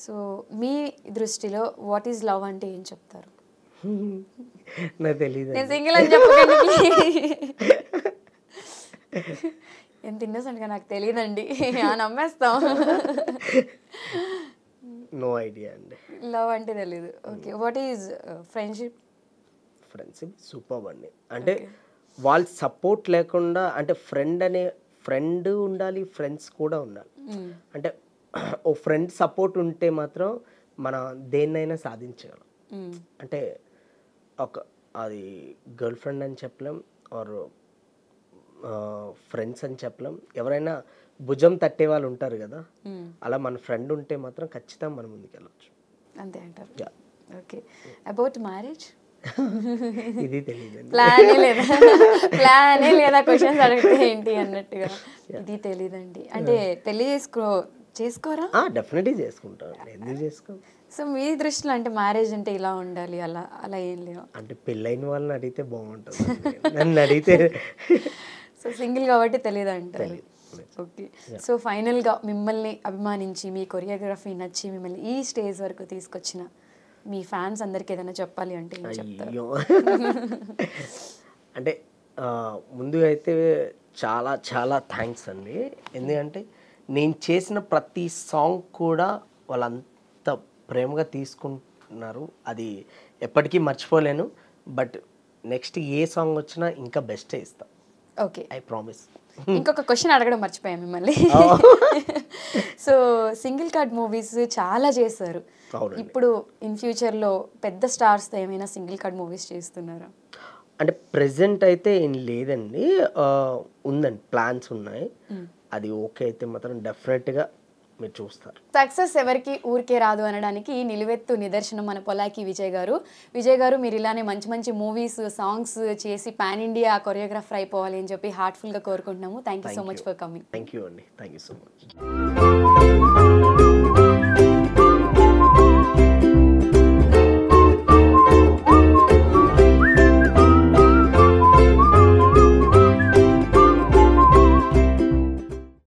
సో మీ దృష్టిలో వాట్ ఈజ్ లవ్ అంటే ఏం చెప్తారు? నాకు తెలియదు. నేను సింగిల్ అని చెప్పకండి. ఎంత ఇన్నోసెంట్గా నాకు తెలియదండి, నమ్మేస్తాం. నో ఐడియా అండి. లవ్ అంటే తెలీదు. Okay. What is friendship? Friendship super అండి. అంటే వాళ్ళ సపోర్ట్ లేకుండా అంటే ఫ్రెండ్ ఉండాలి, ఫ్రెండ్స్ కూడా ఉండాలి. అంటే ఓ ఫ్రెండ్ సపోర్ట్ ఉంటే మాత్రం మనం దేన్నైనా సాధించగలం. అంటే అది గర్ల్ ఫ్రెండ్ అని చెప్పలేం, ఆర్ ఫ్రెండ్స్ అని చెప్పలేం, ఎవరైనా భుజం తట్టే వాళ్ళు ఉంటారు కదా, అలా మన ఫ్రెండ్ ఉంటే మాత్రం ఖచ్చితంగా మనం ముందుకు వెళ్ళొచ్చు. అంతే అంటారు. ఓకే, అబౌట్ మ్యారేజ్ ఇది తెలియదండి. ప్లానే లేదా క్వశ్చన్స్ అడిగితే ఏంటి అన్నట్టుగా. ఇది తెలీదండి. అంటే పెళ్లి చేసుకోరా? డెఫినెట్లీ చేసుకుంటాను, ఎందుకు చేసుకో. సో మీ దృష్టిలో అంటే మ్యారేజ్ అంటే ఇలా ఉండాలి, అలా అలా ఏం లేవు? అంటే పెళ్ళైన వాళ్ళని అడిగితే బాగుంటుంది, నన్ను అడిగితే. సో సింగిల్ కాబట్టి తెలియదు అంటారు. ఓకే, సో ఫైనల్గా మిమ్మల్ని అభిమానించి మీ కొరియోగ్రఫీ నచ్చి మిమ్మల్ని ఈ స్టేజ్ వరకు తీసుకొచ్చిన మీ ఫ్యాన్స్ అందరికి ఏదైనా చెప్పాలి అంటే ఏం చెప్తారు? అయ్యో అంటే ముందుగా అయితే చాలా చాలా థ్యాంక్స్ అండి. ఎందుకంటే నేను చేసిన ప్రతి సాంగ్ కూడా వాళ్ళంత ప్రేమగా తీసుకుంటున్నారు, అది ఎప్పటికీ మర్చిపోలేను. బట్ నెక్స్ట్ ఏ సాంగ్ వచ్చినా ఇంకా బెస్టే ఇస్తా. Okay, I promise. ఇంకొక క్వశ్చన్ అడగడం మర్చిపోయాను మిమ్మల్ని. సో సింగిల్ కార్డ్ మూవీస్ చాలా చేశారు. ఇప్పుడు ఇన్ ఫ్యూచర్లో పెద్ద స్టార్స్తో ఏమైనా సింగిల్ కార్డ్ మూవీస్ చేస్తున్నారా? అంటే ప్రెసెంట్ అయితే ఏం లేదండి, ఉందండి, ప్లాన్స్ ఉన్నాయి. అది ఓకే అయితే మాత్రం డెఫినెట్గా మీరు చూస్తారు. సక్సెస్ ఎవరికి ఊరికే రాదు అనడానికి నిలువెత్తు నిదర్శనం మన పొలాకి విజయ్ గారు. విజయ్ గారు, మీరు ఇలానే మంచి మంచి మూవీస్, సాంగ్స్ చేసి పాన్ ఇండియా కొరియోగ్రాఫర్ అయిపోవాలి అని చెప్పి హార్ట్ఫుల్గా కోరుకుంటున్నాము. Thank you so much for coming. Thank you అండి, థ్యాంక్ యూ సో మచ్.